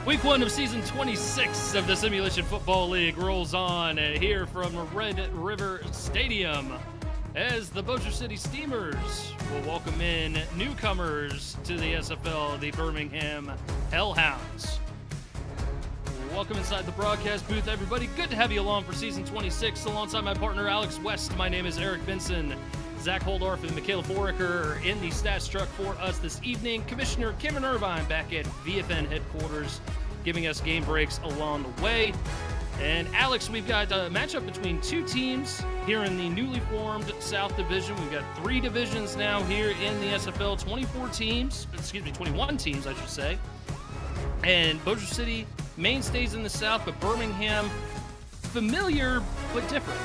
Week 1 of season 26 of the Simulation Football League rolls on here from Red River Stadium as the Bossier City Steamers will welcome in newcomers to the SFL, the Birmingham Hellhounds. Welcome inside the broadcast booth, everybody. Good to have you along for season 26 alongside my partner Alex West. My name is Eric Vinson. Zach Holdorf and Michaela Foraker in the stats truck for us this evening. Commissioner Cameron Irvine back at VFN headquarters giving us game breaks along the way. And Alex, we've got a matchup between two teams here in the newly formed South Division. We've got 3 divisions now here in the SFL, 21 teams, I should say. And Bossier City mainstays in the South, but Birmingham, familiar but different.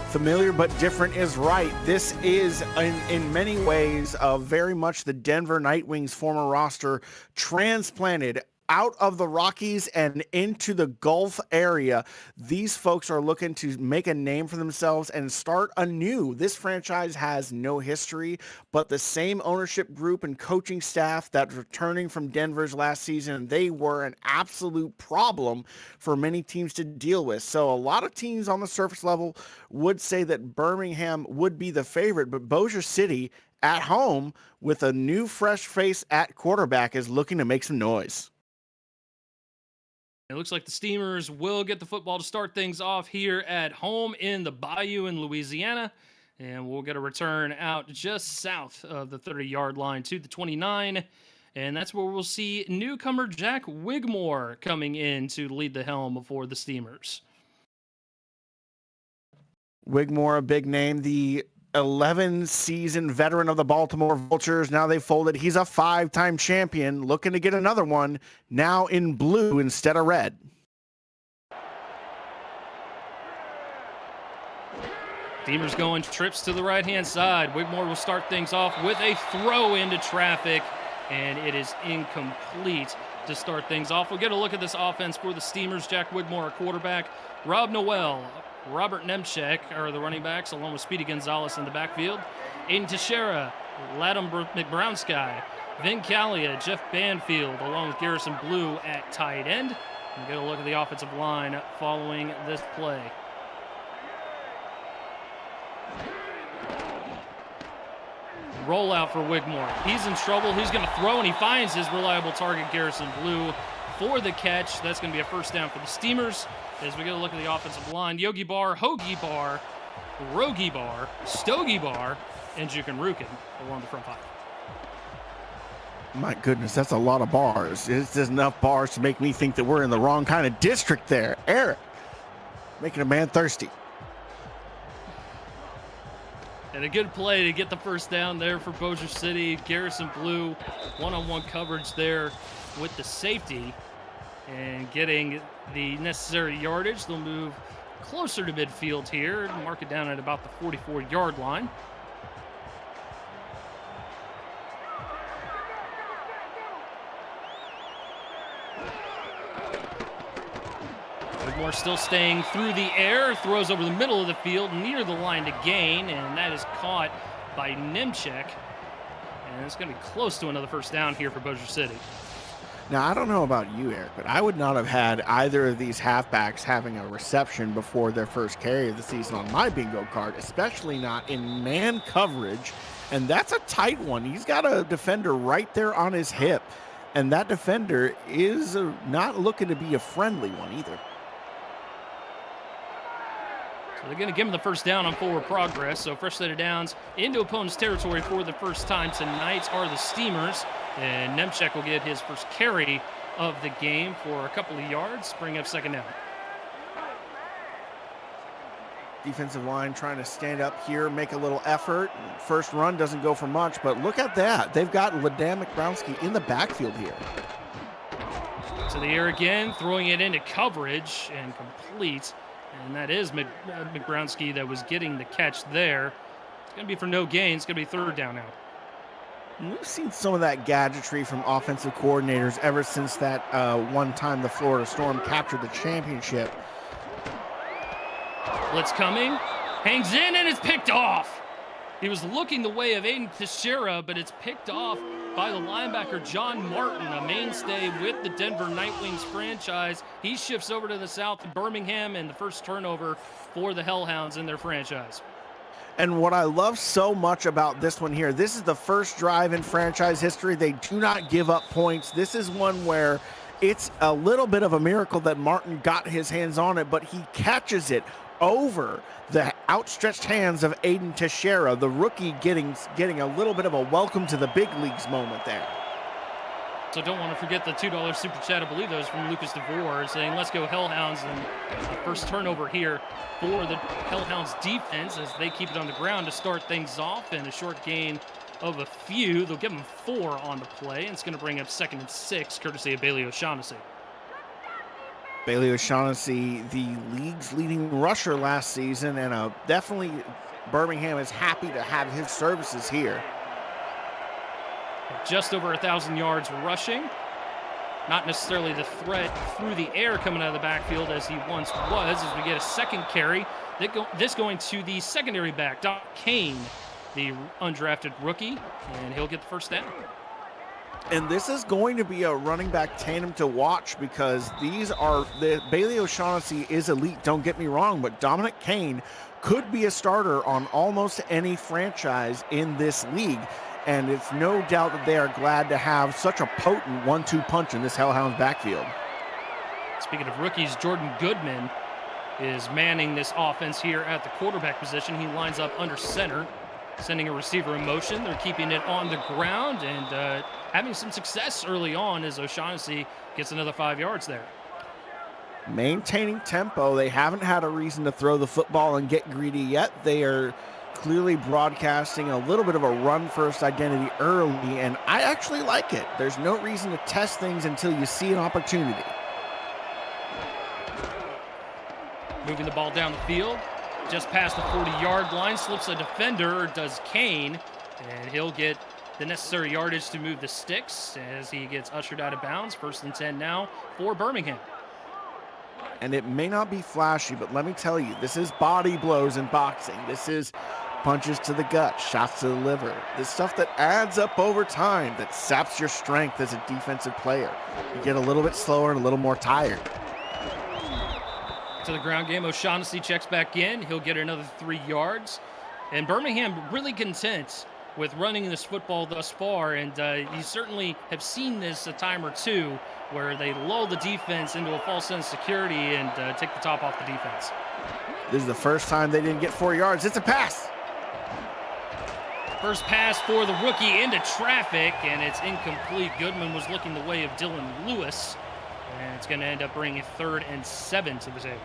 Familiar but different is right. This is, in many ways, very much the Denver Nightwings former roster transplanted out of the Rockies and into the Gulf area. These folks are looking to make a name for themselves and start anew. This franchise has no history, but the same ownership group and coaching staff that's returning from Denver's last season, they were an absolute problem for many teams to deal with. So a lot of teams on the surface level would say that Birmingham would be the favorite, but Bossier City at home with a new fresh face at quarterback is looking to make some noise. It looks like the Steamers will get the football to start things off here at home in the Bayou in Louisiana. And we'll get a return out just south of the 30-yard line to the 29. And that's where we'll see newcomer Jack Wigmore coming in to lead the helm for the Steamers. Wigmore, a big name, the 11-season veteran of the Baltimore Vultures. Now they folded. He's a 5-time champion, looking to get another one, now in blue instead of red. Steamers going trips to the right-hand side. Wigmore will start things off with a throw into traffic, and it is incomplete to start things off. We'll get a look at this offense for the Steamers. Jack Wigmore, a quarterback. Rob Noel, Robert Nemchek are the running backs, along with Speedy Gonzalez in the backfield. Aiden Teixeira, Ladam McBrownski, Vin Callia, Jeff Banfield, along with Garrison Blue at tight end. We'll get a look at the offensive line following this play. Rollout for Wigmore. He's in trouble. He's going to throw, and he finds his reliable target, Garrison Blue, for the catch. That's going to be a first down for the Steamers. As we get a look at the offensive line, Yogi Bar, Hoagie Bar, Rogie Bar, Stogie Bar, and Jukin Rukin along the front 5. My goodness, that's a lot of bars. It's enough bars to make me think that we're in the wrong kind of district there. Eric, making a man thirsty. And a good play to get the first down there for Bossier City. Garrison Blue, one-on-one coverage there with the safety and getting the necessary yardage. They'll move closer to midfield here and mark it down at about the 44-yard line. Wigmore still staying through the air, throws over the middle of the field near the line to gain, and that is caught by Nemchek. And it's going to be close to another first down here for Bossier City. Now, I don't know about you, Eric, but I would not have had either of these halfbacks having a reception before their first carry of the season on my bingo card, especially not in man coverage. And that's a tight one. He's got a defender right there on his hip. And that defender is not looking to be a friendly one either. So they're going to give him the first down on forward progress. So fresh set of downs into opponent's territory for the first time tonight are the Steamers. And Nemchek will get his first carry of the game for a couple of yards, bring up second down. Defensive line trying to stand up here, make a little effort. First run doesn't go for much, but look at that. They've got Ladam McBrownski in the backfield here. To the air again, throwing it into coverage and complete. And that is McBrownski that was getting the catch there. It's going to be for no gain. It's going to be third down now. We've seen some of that gadgetry from offensive coordinators ever since that one time the Florida Storm captured the championship. Blitz coming, hangs in, and it's picked off. He was looking the way of Aiden Teixeira, but it's picked off by the linebacker John Martin, a mainstay with the Denver Nightwings franchise. He shifts over to the south to Birmingham, and the first turnover for the Hellhounds in their franchise. And what I love so much about this one here, this is the first drive in franchise history. They do not give up points. This is one where it's a little bit of a miracle that Martin got his hands on it, but he catches it over the outstretched hands of Aiden Teixeira, the rookie getting a little bit of a welcome to the big leagues moment there. So don't want to forget the $2 super chat. I believe that was from Lucas DeVore saying, let's go Hellhounds. And the first turnover here for the Hellhounds defense as they keep it on the ground to start things off, and a short gain of a few. They'll give them 4 on the play, and it's going to bring up 2nd and 6, courtesy of Bailey O'Shaughnessy. Bailey O'Shaughnessy, the league's leading rusher last season, and definitely Birmingham is happy to have his services here. Just over 1,000 yards rushing. Not necessarily the threat through the air coming out of the backfield as he once was, as we get a second carry. This going to the secondary back, Doc Kane, the undrafted rookie, and he'll get the first down. And this is going to be a running back tandem to watch, because Bailey O'Shaughnessy is elite, don't get me wrong, but Dominic Kane could be a starter on almost any franchise in this league. And it's no doubt that they are glad to have such a potent 1-2 punch in this Hellhounds backfield. Speaking of rookies, Jordan Goodman is manning this offense here at the quarterback position. He lines up under center, sending a receiver in motion. They're keeping it on the ground and having some success early on as O'Shaughnessy gets another 5 yards there. Maintaining tempo. They haven't had a reason to throw the football and get greedy yet. They are clearly broadcasting a little bit of a run-first identity early, and I actually like it. There's no reason to test things until you see an opportunity. Moving the ball down the field, just past the 40-yard line, slips a defender, does Kane, and he'll get the necessary yardage to move the sticks as he gets ushered out of bounds. 1st and 10 now for Birmingham. And it may not be flashy, but let me tell you, this is body blows in boxing. This is punches to the gut, shots to the liver. This stuff that adds up over time, that saps your strength as a defensive player. You get a little bit slower and a little more tired. To the ground game, O'Shaughnessy checks back in. He'll get another 3 yards. And Birmingham really content with running this football thus far, and you certainly have seen this a time or two where they lull the defense into a false sense of security and take the top off the defense. This is the first time they didn't get 4 yards. It's a pass. First pass for the rookie into traffic, and it's incomplete. Goodman was looking the way of Dylan Lewis, and it's going to end up bringing 3rd and 7 to the table.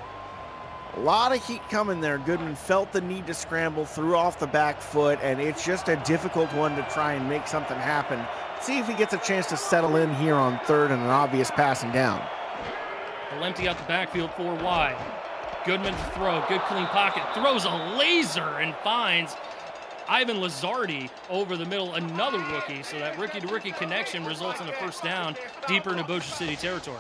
A lot of heat coming there. Goodman felt the need to scramble, threw off the back foot, and it's just a difficult one to try and make something happen. See if he gets a chance to settle in here on 3rd and an obvious passing down. He'll empty out the backfield 4 wide. Goodman to throw, good clean pocket, throws a laser and finds Ivan Lazardi over the middle, another rookie. So that rookie-to-rookie connection results in a first down deeper into Bossier City territory.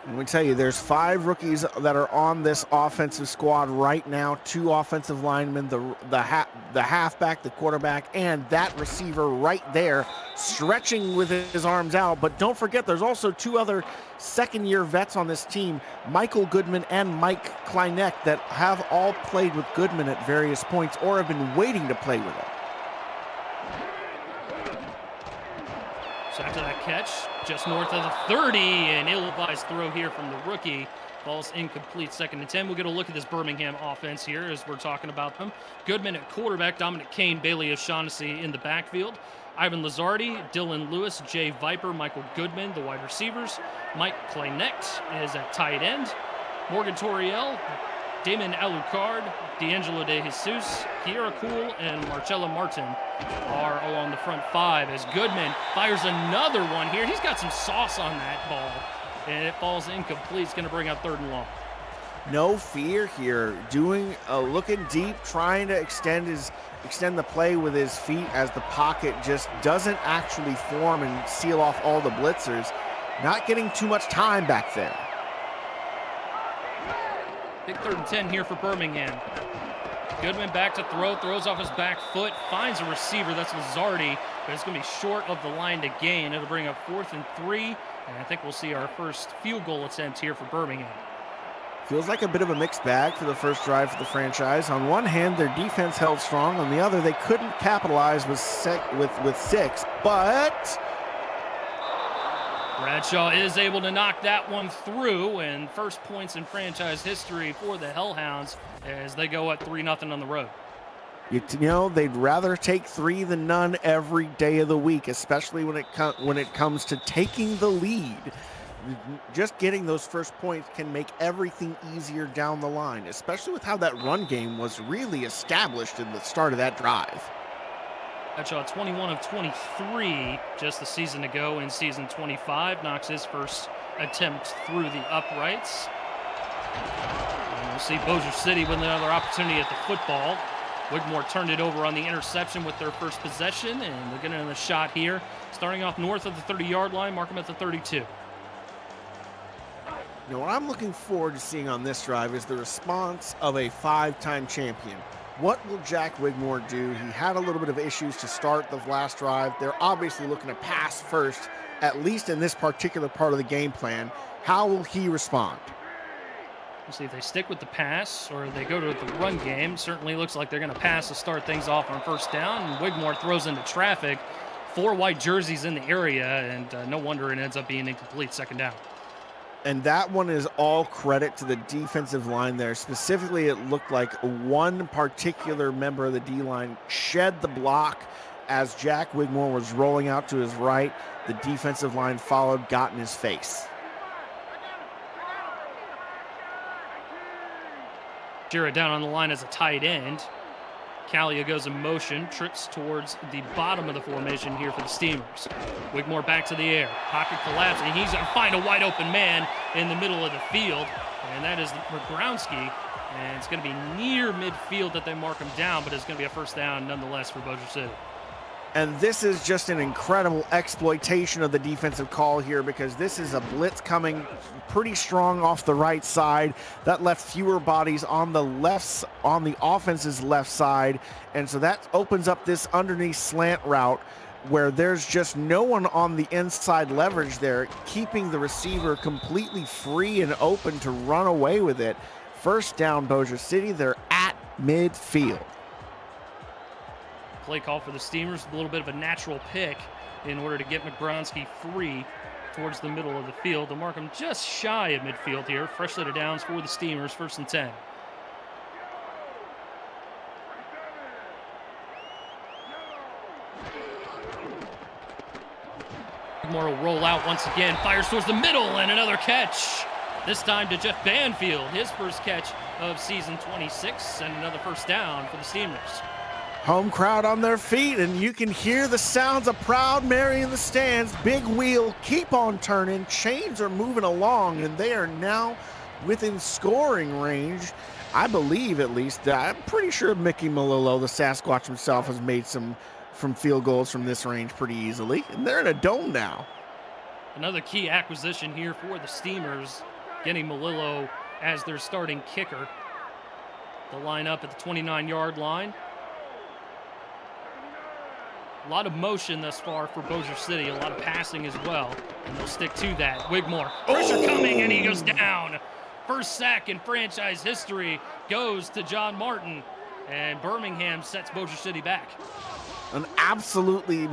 And we tell you, there's 5 rookies that are on this offensive squad right now. 2 offensive linemen, the halfback, the quarterback, and that receiver right there stretching with his arms out. But don't forget, there's also 2 other second-year vets on this team, Michael Goodman and Mike Kleineck, that have all played with Goodman at various points or have been waiting to play with him. So after that catch, just north of the 30, an ill-advised throw here from the rookie. Ball's incomplete, 2nd and 10. We'll get a look at this Birmingham offense here as we're talking about them. Goodman at quarterback, Dominic Kane, Bailey O'Shaughnessy in the backfield. Ivan Lazardi, Dylan Lewis, Jay Viper, Michael Goodman, the wide receivers. Mike Kleineck is at tight end. Morgan Toriel, Damon Alucard, D'Angelo De Jesus, Kiera Cool, and Marcella Martin are along the front 5 as Goodman fires another one here. He's got some sauce on that ball, and it falls incomplete. It's going to bring up 3rd and long. No fear here, looking deep, trying to extend the play with his feet as the pocket just doesn't actually form and seal off all the blitzers. Not getting too much time back there. Big 3rd and 10 here for Birmingham. Goodman back to throw, throws off his back foot, finds a receiver, that's Lizardi, but it's going to be short of the line to gain. It'll bring up 4th and 3, and I think we'll see our first field goal attempt here for Birmingham. Feels like a bit of a mixed bag for the first drive for the franchise. On one hand, their defense held strong. On the other, they couldn't capitalize with 6, but Bradshaw is able to knock that one through, and first points in franchise history for the Hellhounds as they go up 3-0 on the road. You know, they'd rather take 3 than none every day of the week, especially when it comes to taking the lead. Just getting those first points can make everything easier down the line, especially with how that run game was really established in the start of that drive. Bradshaw 21 of 23 just a season ago in season 25, knocks his first attempt through the uprights. And we'll see Bossier City with another opportunity at the football. Wigmore turned it over on the interception with their first possession, and they're getting a shot here. Starting off north of the 30-yard line, mark them at the 32. You know, what I'm looking forward to seeing on this drive is the response of a 5-time champion. What will Jack Wigmore do? He had a little bit of issues to start the last drive. They're obviously looking to pass first, at least in this particular part of the game plan. How will he respond? We'll see if they stick with the pass or they go to the run game. Certainly looks like they're going to pass to start things off on first down. And Wigmore throws into traffic. 4 white jerseys in the area, and no wonder it ends up being incomplete second down. And that one is all credit to the defensive line there. Specifically, it looked like one particular member of the D-line shed the block as Jack Wigmore was rolling out to his right. The defensive line followed, got in his face. Jarrett down on the line as a tight end. Calia goes in motion, trips towards the bottom of the formation here for the Steamers. Wigmore back to the air, pocket collapsing. He's going to find a wide open man in the middle of the field, and that is Mrogrowski. And it's going to be near midfield that they mark him down, but it's going to be a first down nonetheless for Bossier City. And this is just an incredible exploitation of the defensive call here, because this is a blitz coming pretty strong off the right side. That left fewer bodies on the offense's left side. And so that opens up this underneath slant route where there's just no one on the inside leverage there, keeping the receiver completely free and open to run away with it. First down, Bossier City. They're at midfield. Play call for the Steamers, a little bit of a natural pick in order to get Mrogrowski free towards the middle of the field. They'll mark him just shy of midfield here. Fresh set of downs for the Steamers, 1st and 10. Wigmore will roll out once again, fires towards the middle, and another catch. This time to Jeff Banfield, his first catch of season 26, and another first down for the Steamers. Home crowd on their feet, and you can hear the sounds of Proud Mary in the stands. Big wheel, keep on turning. Chains are moving along, and they are now within scoring range. I believe, at least, I'm pretty sure Mickey Malillo, the Sasquatch himself, has made some from field goals from this range pretty easily. And they're in a dome now. Another key acquisition here for the Steamers, getting Malillo as their starting kicker. They'll line up at the 29-yard line. A lot of motion thus far for Bossier City, a lot of passing as well, and they'll stick to that. Wigmore, pressure coming, and he goes down. First sack in franchise history goes to John Martin, and Birmingham sets Bossier City back. An absolutely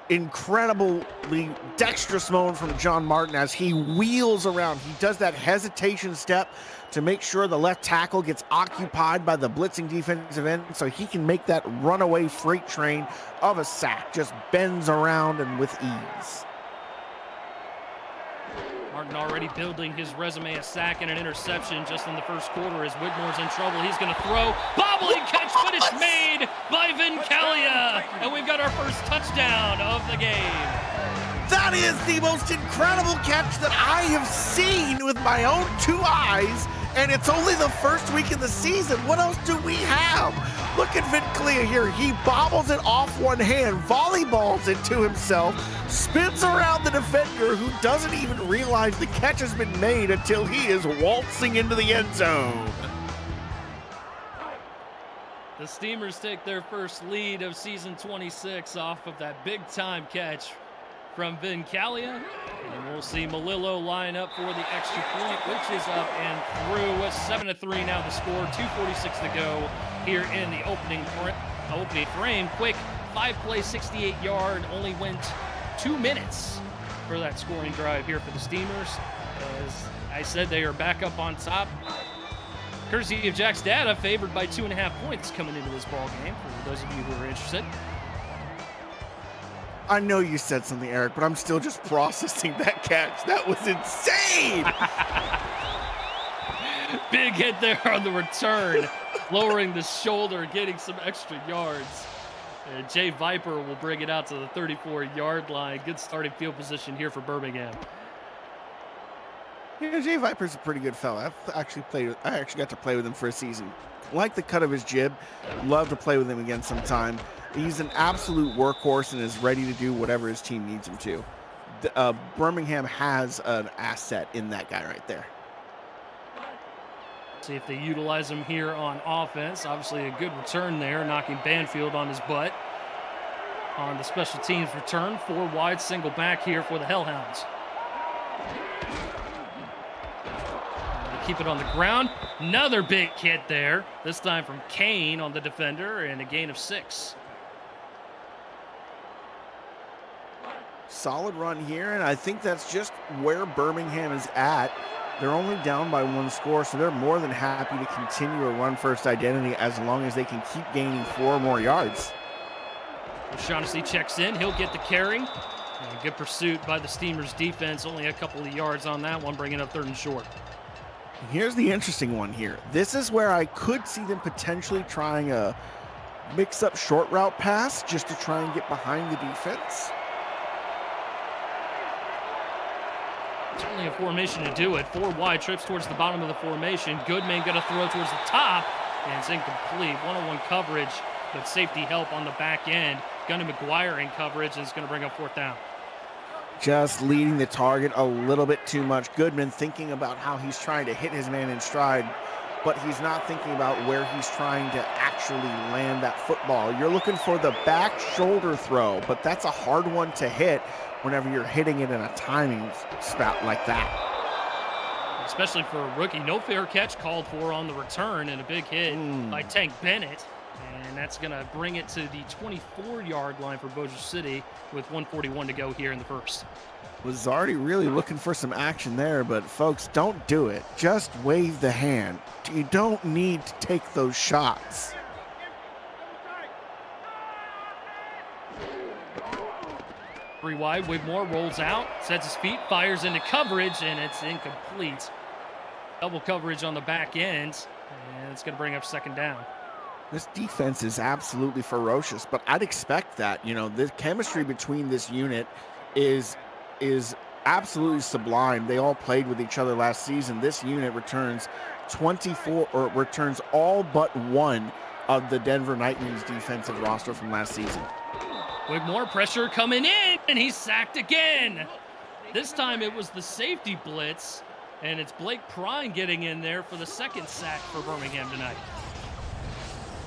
incredibly dexterous moment from John Martin as he wheels around. He does that hesitation step to make sure the left tackle gets occupied by the blitzing defensive end so he can make that runaway freight train of a sack. Just bends around and with ease. Martin already building his resume, a sack and an interception just in the first quarter as Wigmore's in trouble. He's going to throw. Bobbling catch, but it's made by Vin Calia. And we've got our first touchdown of the game. That is the most incredible catch that I have seen with my own 2 eyes. And it's only the first week of the season. What else do we have? Look at Vin Calia here. He bobbles it off one hand, volleyballs it to himself, spins around the defender who doesn't even realize the catch has been made until he is waltzing into the end zone. The Steamers take their first lead of season 26 off of that big-time catch from Vin Calia. And we'll see Malillo line up for the extra point, which is up and through. 7-3 now the score, 2:46 to go here in the opening frame. Quick 5-play, 68-yard, only went 2 minutes for that scoring drive here for the Steamers. As I said, they are back up on top. Courtesy of Jack's data, favored by 2.5 points coming into this ball game, for those of you who are interested. I know you said something, Eric, but I'm still just processing that catch. That was insane! Big hit there on the return, lowering the shoulder, getting some extra yards. And Jay Viper will bring it out to the 34-yard line. Good starting field position here for Birmingham. Yeah, Jay Viper's a pretty good fella. I actually got to play with him for a season. Like the cut of his jib. Love to play with him again sometime. He's an absolute workhorse and is ready to do whatever his team needs him to. Birmingham has an asset in that guy right there. See if they utilize him here on offense. Obviously a good return there, knocking Banfield on his butt. On the special teams return, 4 wide, single back here for the Hellhounds. Keep it on the ground. Another big hit there, this time from Kane on the defender, and a gain of 6. Solid run here, and I think that's just where Birmingham is at. They're only down by 1 score, so they're more than happy to continue a run-first identity as long as they can keep gaining 4 more yards. O'Shaughnessy checks in. He'll get the carry. And good pursuit by the Steamers defense. Only a couple of yards on that one, bringing up 3rd and short. Here's the interesting one here. This is where I could see them potentially trying a mix-up short route pass just to try and get behind the defense. Certainly a formation to do it. 4 wide trips towards the bottom of the formation. Goodman going to throw towards the top, and it's incomplete. 1-on-1 coverage, but safety help on the back end. Gunnar McGuire in coverage, and it's going to bring up 4th down. Just leading the target a little bit too much. Goodman thinking about how he's trying to hit his man in stride, but he's not thinking about where he's trying to actually land that football. You're looking for the back shoulder throw, but that's a hard one to hit whenever you're hitting it in a timing spout like that. Especially for a rookie. No fair catch called for on the return, and a big hit by Tank Bennett. And that's going to bring it to the 24-yard line for Bossier City with 1:41 to go here in the first. Was already really looking for some action there, but folks, don't do it. Just wave the hand. You don't need to take those shots. Three wide, Wigmore rolls out, sets his feet, fires into coverage, and it's incomplete. Double coverage on the back end, and it's going to bring up 2nd down. This defense is absolutely ferocious, but I'd expect that. You know, the chemistry between this unit is absolutely sublime. They all played with each other last season. This unit returns returns all but 1 of the Denver Nightwings defensive roster from last season. Wigmore pressure coming in, and he's sacked again. This time it was the safety blitz, and it's Blake Prine getting in there for the 2nd sack for Birmingham tonight.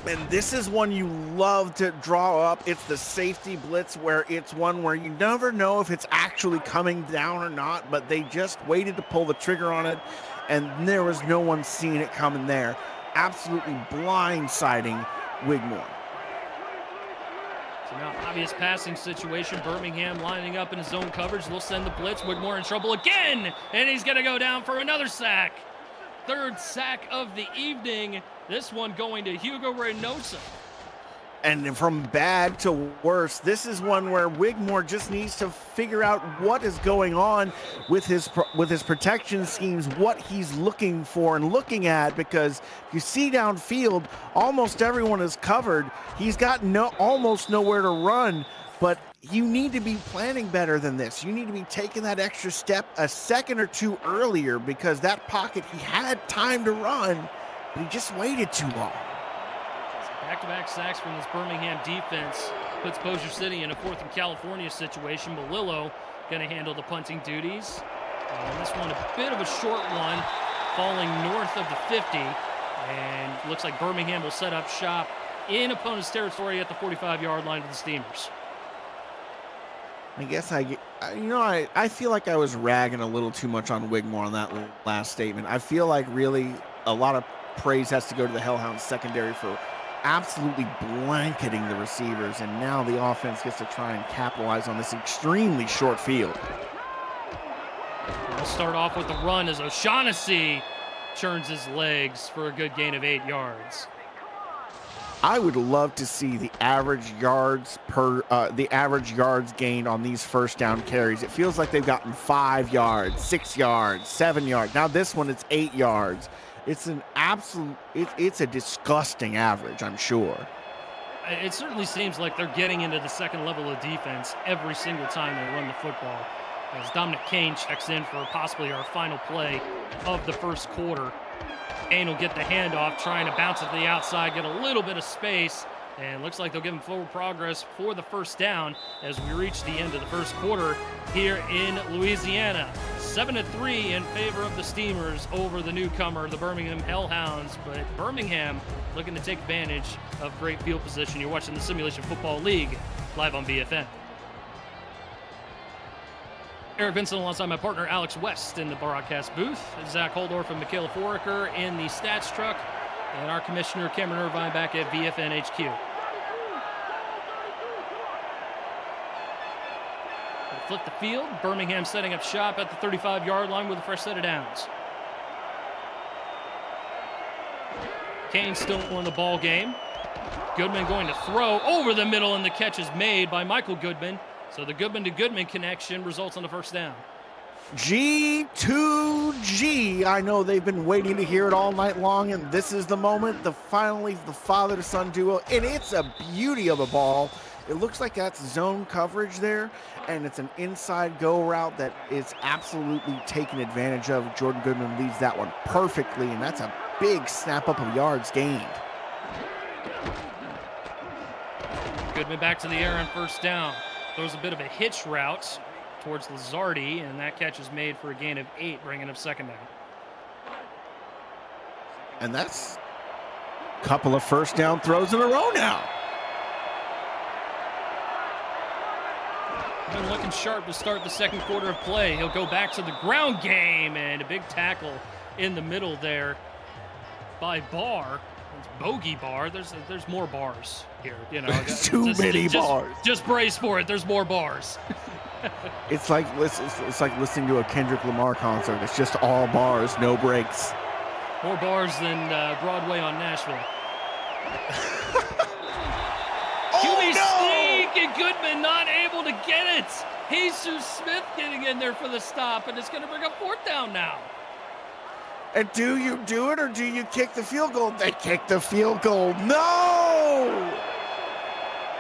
And this is one you love to draw up. It's the safety blitz, where it's one where you never know if it's actually coming down or not, but they just waited to pull the trigger on it, and there was no one seeing it coming there. Absolutely blindsiding Wigmore. So now obvious passing situation. Birmingham lining up in his zone coverage. They'll send the blitz. Wigmore in trouble again, and he's going to go down for another sack. 3rd sack of the evening. This one going to Hugo Reynosa. And from bad to worse, this is one where Wigmore just needs to figure out what is going on with his protection schemes, what he's looking for and looking at, because you see downfield, almost everyone is covered. He's got almost nowhere to run, but you need to be planning better than this. You need to be taking that extra step a second or 2 earlier, because that pocket, he had time to run, but he just waited too long. Back-to-back sacks from this Birmingham defense puts Bossier City in a 4th and California situation. Malillo going to handle the punting duties. And this one a bit of a short one, falling north of the 50. And looks like Birmingham will set up shop in opponent's territory at the 45-yard line of the Steamers. I guess I feel like I was ragging a little too much on Wigmore on that last statement. I feel like really a lot of praise has to go to the Hellhounds secondary for absolutely blanketing the receivers, and now the offense gets to try and capitalize on this extremely short field. We'll start off with the run as O'Shaughnessy churns his legs for a good gain of 8 yards. I would love to see the average yards gained on these first down carries. It feels like they've gotten 5 yards, 6 yards, 7 yards. Now this one, it's 8 yards. It's an absolute, it's a disgusting average, I'm sure. It certainly seems like they're getting into the second level of defense every single time they run the football. As Dominic Kane checks in for possibly our final play of the first quarter. Kane will get the handoff, trying to bounce it to the outside, get a little bit of space, and looks like they'll give him forward progress for the first down as we reach the end of the first quarter here in Louisiana. 7-3 in favor of the Steamers over the newcomer, the Birmingham Hellhounds, but Birmingham looking to take advantage of great field position. You're watching the Simulation Football League live on BFN. Eric Vincent alongside my partner Alex West in the broadcast booth. Zach Holdorf and Michaela Foraker in the stats truck. And our commissioner Cameron Irvine back at VFN HQ. We'll flip the field. Birmingham setting up shop at the 35-yard line with a fresh set of downs. Kane still in the ball game. Goodman going to throw over the middle, and the catch is made by Michael Goodman. So the Goodman to Goodman connection results on the first down. G2G. I know they've been waiting to hear it all night long, and this is the moment. Finally, the father-to-son duo, and it's a beauty of a ball. It looks like that's zone coverage there, and it's an inside go route that is absolutely taken advantage of. Jordan Goodman leads that one perfectly, and that's a big snap up of yards gained. Goodman back to the air on first down. Throws a bit of a hitch route towards Lazardi, and that catch is made for a gain of 8, bringing up second down. And that's a couple of first down throws in a row now. Been looking sharp to start the second quarter of play. He'll go back to the ground game, and a big tackle in the middle there by Barr. It's Bogey Barr. There's more bars here. You know, too many bars. Just brace for it. There's more bars. It's like listening to a Kendrick Lamar concert. It's just all bars, no breaks. More bars than Broadway on Nashville. QB sneak, and Goodman not able to get it. Jesus Smith getting in there for the stop, and it's going to bring up fourth down now. And do you do it or do you kick the field goal? They kick the field goal. No!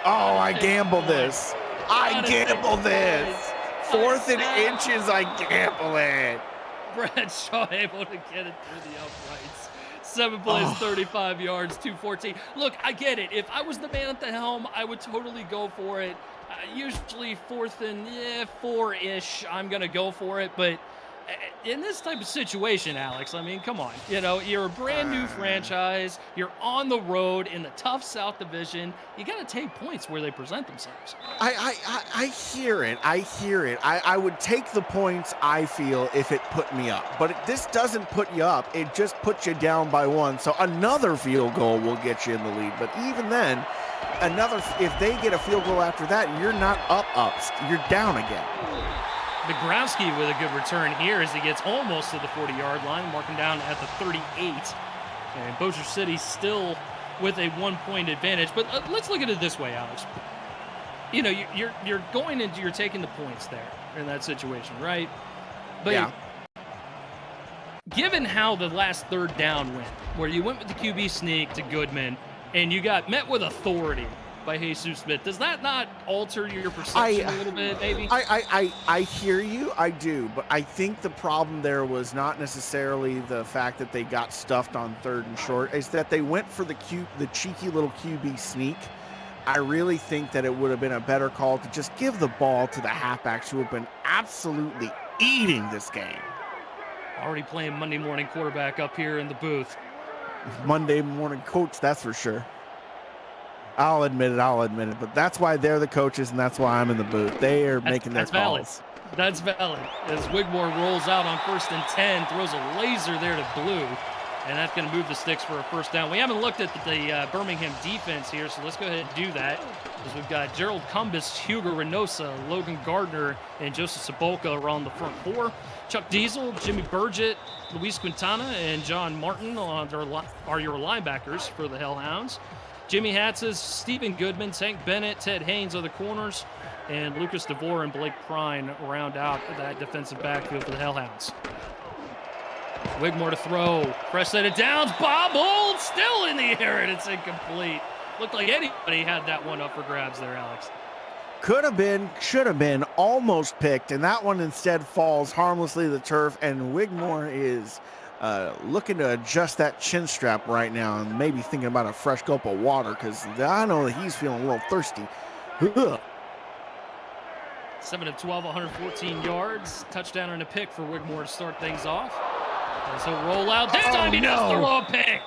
Oh, I gambled this. I gambled this. 4th and inches, I gamble it. Bradshaw able to get it through the uprights. 7 plays, 35 yards, 214. Look, I get it. If I was the man at the helm, I would totally go for it. Usually 4th and 4-ish, I'm going to go for it. But in this type of situation, Alex, I mean, come on. You know, you're a brand new franchise. You're on the road in the tough South Division. You got to take points where they present themselves. I hear it. I would take the points, I feel, if it put me up. But this doesn't put you up. It just puts you down by 1. So another field goal will get you in the lead. But even then, if they get a field goal after that, you're not up. You're down again. Bogrowski with a good return here as he gets almost to the 40-yard line, marking down at the 38. And Bossier City still with a 1-point advantage. But let's look at it this way, Alex. You know, you're going into, you're taking the points there in that situation, right? But yeah. Given how the last third down went, where you went with the QB sneak to Goodman, and you got met with authority by Jesus Smith, does that not alter your perception a little bit, maybe? I hear you, I do, but I think the problem there was not necessarily the fact that they got stuffed on 3rd and short, is that they went for the cheeky little QB sneak. I really think that it would have been a better call to just give the ball to the halfbacks who have been absolutely eating this game. Already playing Monday morning quarterback up here in the booth. Monday morning coach, that's for sure. I'll admit it. But that's why they're the coaches, and that's why I'm in the booth. They are making their calls. That's valid. As Wigmore rolls out on 1st and 10, throws a laser there to Blue, and that's going to move the sticks for a first down. We haven't looked at the Birmingham defense here, so let's go ahead and do that. As we've got Gerald Cumbus, Hugo Reynosa, Logan Gardner, and Joseph Sabolka are on the front four. Chuck Diesel, Jimmy Burgett, Luis Quintana, and John Martin are your linebackers for the Hellhounds. Jimmy Hatzes, Stephen Goodman, Tank Bennett, Ted Haynes are the corners, and Lucas DeVore and Blake Prine round out that defensive backfield for the Hellhounds. Wigmore to throw, fresh set of downs, bobbled, still in the air, and it's incomplete. Looked like anybody had that one up for grabs there, Alex. Could have been, should have been, almost picked, and that one instead falls harmlessly to the turf, and Wigmore is looking to adjust that chin strap right now and maybe thinking about a fresh gulp of water, because I know that he's feeling a little thirsty. Ugh. 7 of 12, 114 yards. Touchdown and a pick for Wigmore to start things off. As he'll roll out. This time he does throw a pick.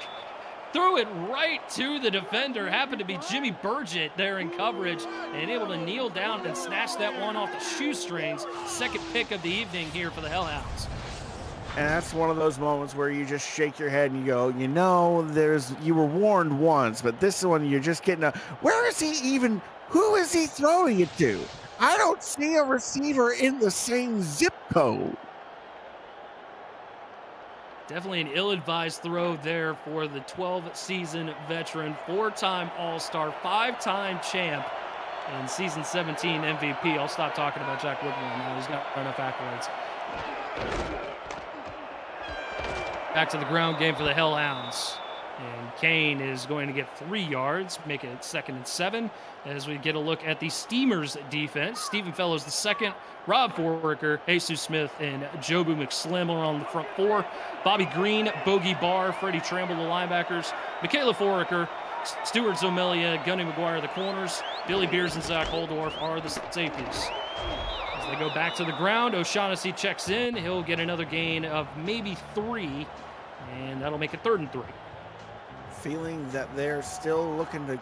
Threw it right to the defender. Happened to be Jimmy Burgett there in coverage and able to kneel down and snatch that one off the shoestrings. Second pick of the evening here for the Hellhounds. And that's one of those moments where you just shake your head and you go, you know, you were warned once, but this one you're just getting where is he even, who is he throwing it to? I don't see a receiver in the same zip code. Definitely an ill-advised throw there for the 12-season veteran, 4-time All-Star, 5-time champ, and season 17 MVP. I'll stop talking about Jack Wigmore now. He's got enough accolades. Back to the ground game for the Hellhounds. And Kane is going to get 3 yards, make it 2nd and 7. As we get a look at the Steamers defense, Stephen Fellows the second, Rob Foraker, Jesus Smith, and Jobu McSlim are on the front four. Bobby Green, Bogey Barr, Freddie Tramble, the linebackers. Michaela Foraker, Stuart Zomelia, Gunny McGuire, the corners. Billy Beers and Zach Holdorf are the safeties. As they go back to the ground, O'Shaughnessy checks in. He'll get another gain of maybe 3, and that'll make it 3rd and 3. Feeling that they're still looking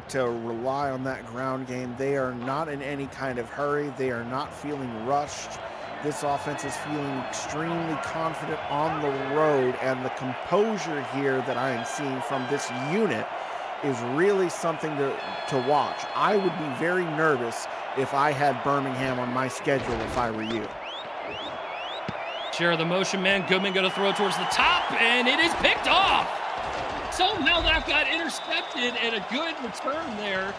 to rely on that ground game. They are not in any kind of hurry. They are not feeling rushed. This offense is feeling extremely confident on the road, and the composure here that I am seeing from this unit is really something to watch. I would be very nervous if I had Birmingham on my schedule if I were you. Share the motion man. Goodman going to throw towards the top, and it is picked off. Somehow that got intercepted, and a good return there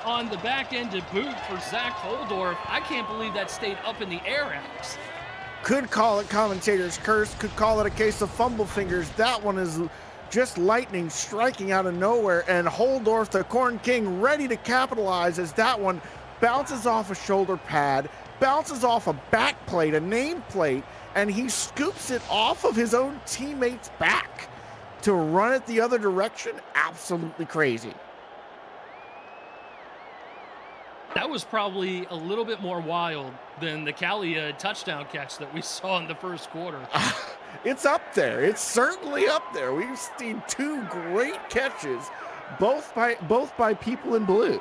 on the back end to boot for Zach Holdorf. I can't believe that stayed up in the air, Alex. Could call it commentator's curse, could call it a case of fumble fingers. That one is just lightning striking out of nowhere, and Holdorf, the Corn King, ready to capitalize as that one bounces off a shoulder pad, bounces off a back plate, a name plate, and he scoops it off of his own teammate's back to run it the other direction. Absolutely crazy. That was probably a little bit more wild than the Calia touchdown catch that we saw in the first quarter. It's up there. It's certainly up there. We've seen 2 great catches, both by people in blue.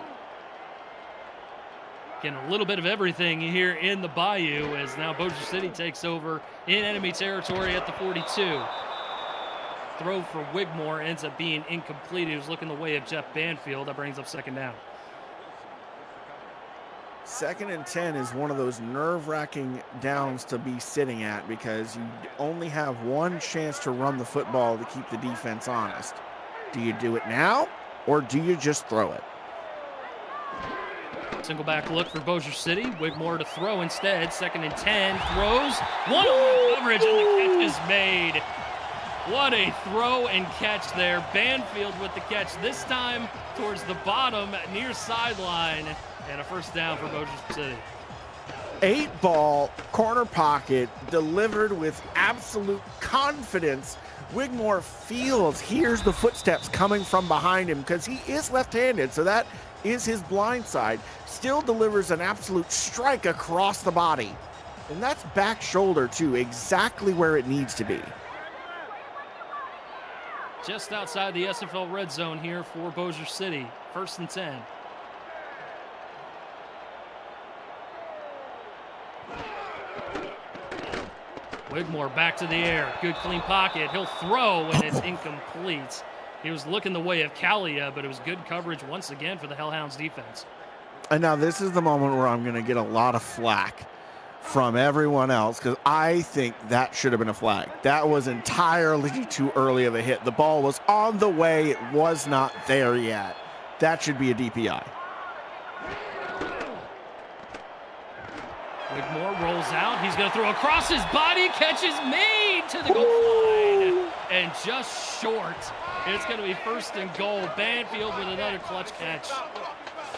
Getting a little bit of everything here in the Bayou as now Bossier City takes over in enemy territory at the 42. Throw for Wigmore ends up being incomplete. He was looking the way of Jeff Banfield. That brings up 2nd down. 2nd and 10 is one of those nerve-wracking downs to be sitting at because you only have one chance to run the football to keep the defense honest. Do you do it now, or do you just throw it? Single back look for Bossier City. Wigmore to throw instead. 2nd and 10. Throws. One-on-one coverage, and the catch is made. What a throw and catch there. Banfield with the catch, this time towards the bottom near sideline, and a first down for Bossier City. 8-ball corner pocket delivered with absolute confidence. Wigmore hears the footsteps coming from behind him because he is left-handed, so that is his blind side. Still delivers an absolute strike across the body. And that's back shoulder too, exactly where it needs to be. just outside the SFL red zone here for Bossier City. 1st and 10. Wigmore back to the air. Good clean pocket. He'll throw, and it's incomplete. He was looking the way of Kalia, but it was good coverage once again for the Hellhounds defense. And now this is the moment where I'm going to get a lot of flack from everyone else, because I think that should have been a flag. That was entirely too early of a hit. The ball was on the way. It was not there yet. That should be a DPI. Wigmore rolls out. He's going to throw across his body. Catch is made to the goal line. And just short. It's going to be 1st and goal. Banfield with another clutch catch.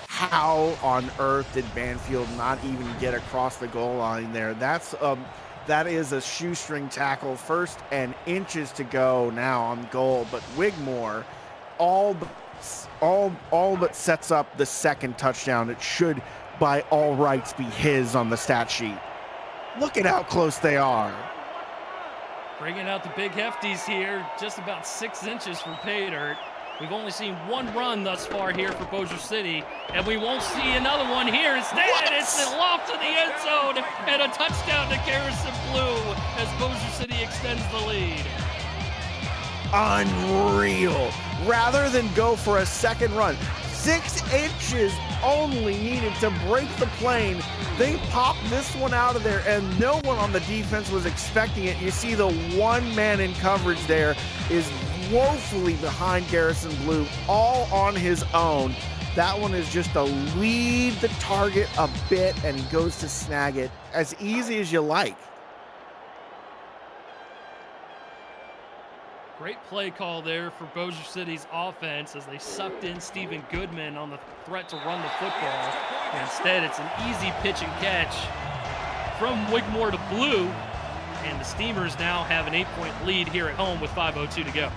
How on earth did Banfield not even get across the goal line there? That is a shoestring tackle. 1st and inches to go now on goal. But Wigmore all but sets up the 2nd touchdown. It should, by all rights, be his on the stat sheet. Look at how close they are. Bringing out the big hefties here, just about 6 inches from pay dirt. We've only seen one run thus far here for Bossier City, and we won't see another one here. Instead, it's a loft to the end zone and a touchdown to Garrison Blue as Bossier City extends the lead. Unreal. Rather than go for a 2nd run, 6 inches only needed to break the plane. They popped this one out of there, and no one on the defense was expecting it. You see the one man in coverage there is woefully behind Garrison Blue, all on his own. That one is just to lead the target a bit, and he goes to snag it as easy as you like. Great play call there for Bossier City's offense as they sucked in Stephen Goodman on the threat to run the football. And instead, it's an easy pitch and catch from Wigmore to Blue. And the Steamers now have an 8-point lead here at home with 5:02 to go.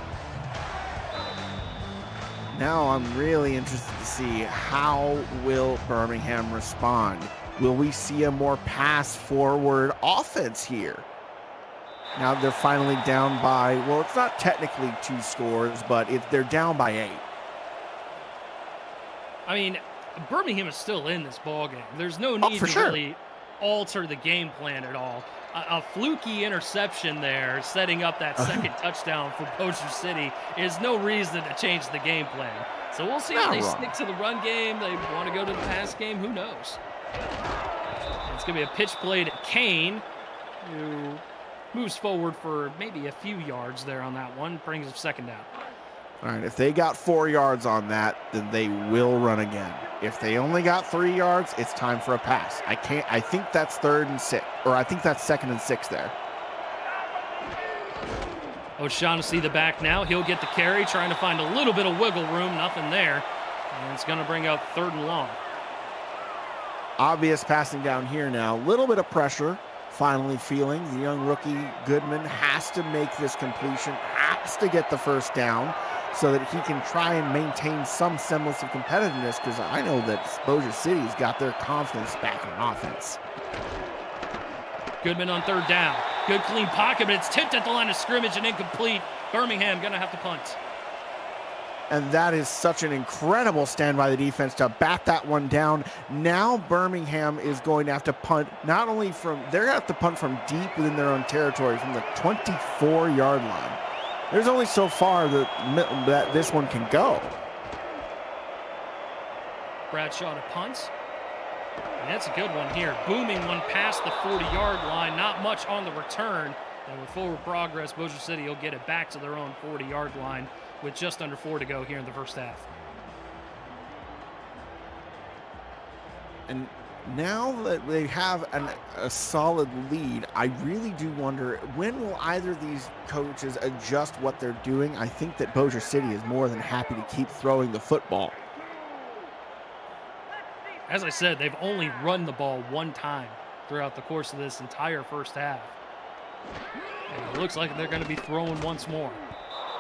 Now I'm really interested to see how will Birmingham respond. Will we see a more pass-forward offense here? Now they're finally down by, well, it's not technically 2 scores, but they're down by 8. I mean, Birmingham is still in this ballgame. There's no need to really alter the game plan at all. A fluky interception there, setting up that 2nd touchdown for Bossier City, is no reason to change the game plan. So we'll see if they stick to the run game. They want to go to the pass game. Who knows? It's going to be a pitch play to Kane, who moves forward for maybe a few yards there on that one, brings up 2nd down. All right, if they got 4 yards on that, then they will run again. If they only got 3 yards, it's time for a pass. I think that's 3rd and 6, or I think that's 2nd and 6 there. O'Shaughnessy the back now. He'll get the carry, trying to find a little bit of wiggle room. Nothing there. And it's going to bring up 3rd and long. Obvious passing down here now. A little bit of pressure. Finally feeling the young rookie Goodman has to make this completion, has to get the 1st down so that he can try and maintain some semblance of competitiveness, because I know that Bossier City's got their confidence back on offense. Goodman on 3rd down. Good clean pocket, but it's tipped at the line of scrimmage and incomplete. Birmingham going to have to punt. And that is such an incredible stand by the defense to bat that one down. Now Birmingham is going to have to punt, not only from, they're going to have to punt from deep within their own territory, from the 24-yard line. There's only so far that this one can go. Bradshaw to punt. And that's a good one here. Booming one past the 40-yard line. Not much on the return. And with forward progress, Bossier City will get it back to their own 40-yard line with just under 4 to go here in the 1st half. And now that they have a solid lead, I really do wonder, when will either of these coaches adjust what they're doing? I think that Bossier City is more than happy to keep throwing the football. As I said, they've only run the ball 1 time throughout the course of this entire 1st half. And it looks like they're going to be throwing once more.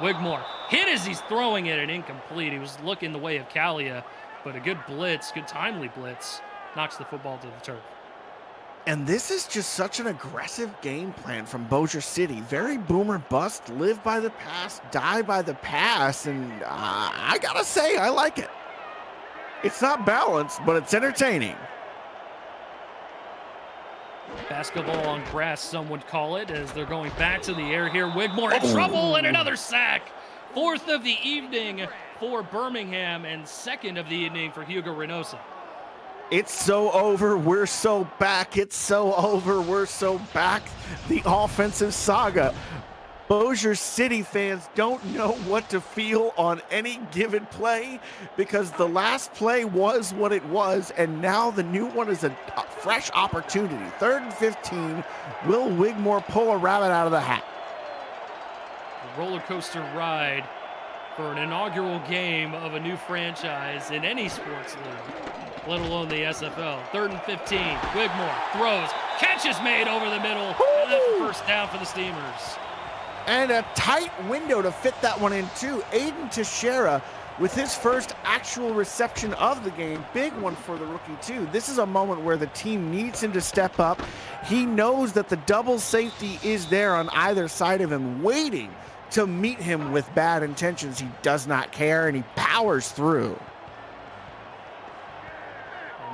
Wigmore hit as he's throwing it and incomplete. He was looking the way of Kalia, but a good blitz, good timely blitz, knocks the football to the turf. And this is just such an aggressive game plan from Bossier City. Very boomer bust, live by the pass, die by the pass. And I gotta say, I like it. It's not balanced, but it's entertaining. Basketball on grass, some would call it, as they're going back to the air here. Wigmore in trouble, and another sack. 4th of the evening for Birmingham, and 2nd of the evening for Hugo Reynosa. It's so over, we're so back. It's so over, we're so back. The offensive saga. Bossier City fans don't know what to feel on any given play because the last play was what it was, and now the new one is a fresh opportunity. 3rd and 15. Will Wigmore pull a rabbit out of the hat? A roller coaster ride for an inaugural game of a new franchise in any sports league, let alone the SFL. 3rd and 15. Wigmore throws, catch is made over the middle, and that's the first down for the Steamers. And a tight window to fit that one in too. Aiden Teixeira with his first actual reception of the game. Big one for the rookie too. This is a moment where the team needs him to step up. He knows that the double safety is there on either side of him, waiting to meet him with bad intentions. He does not care, and he powers through.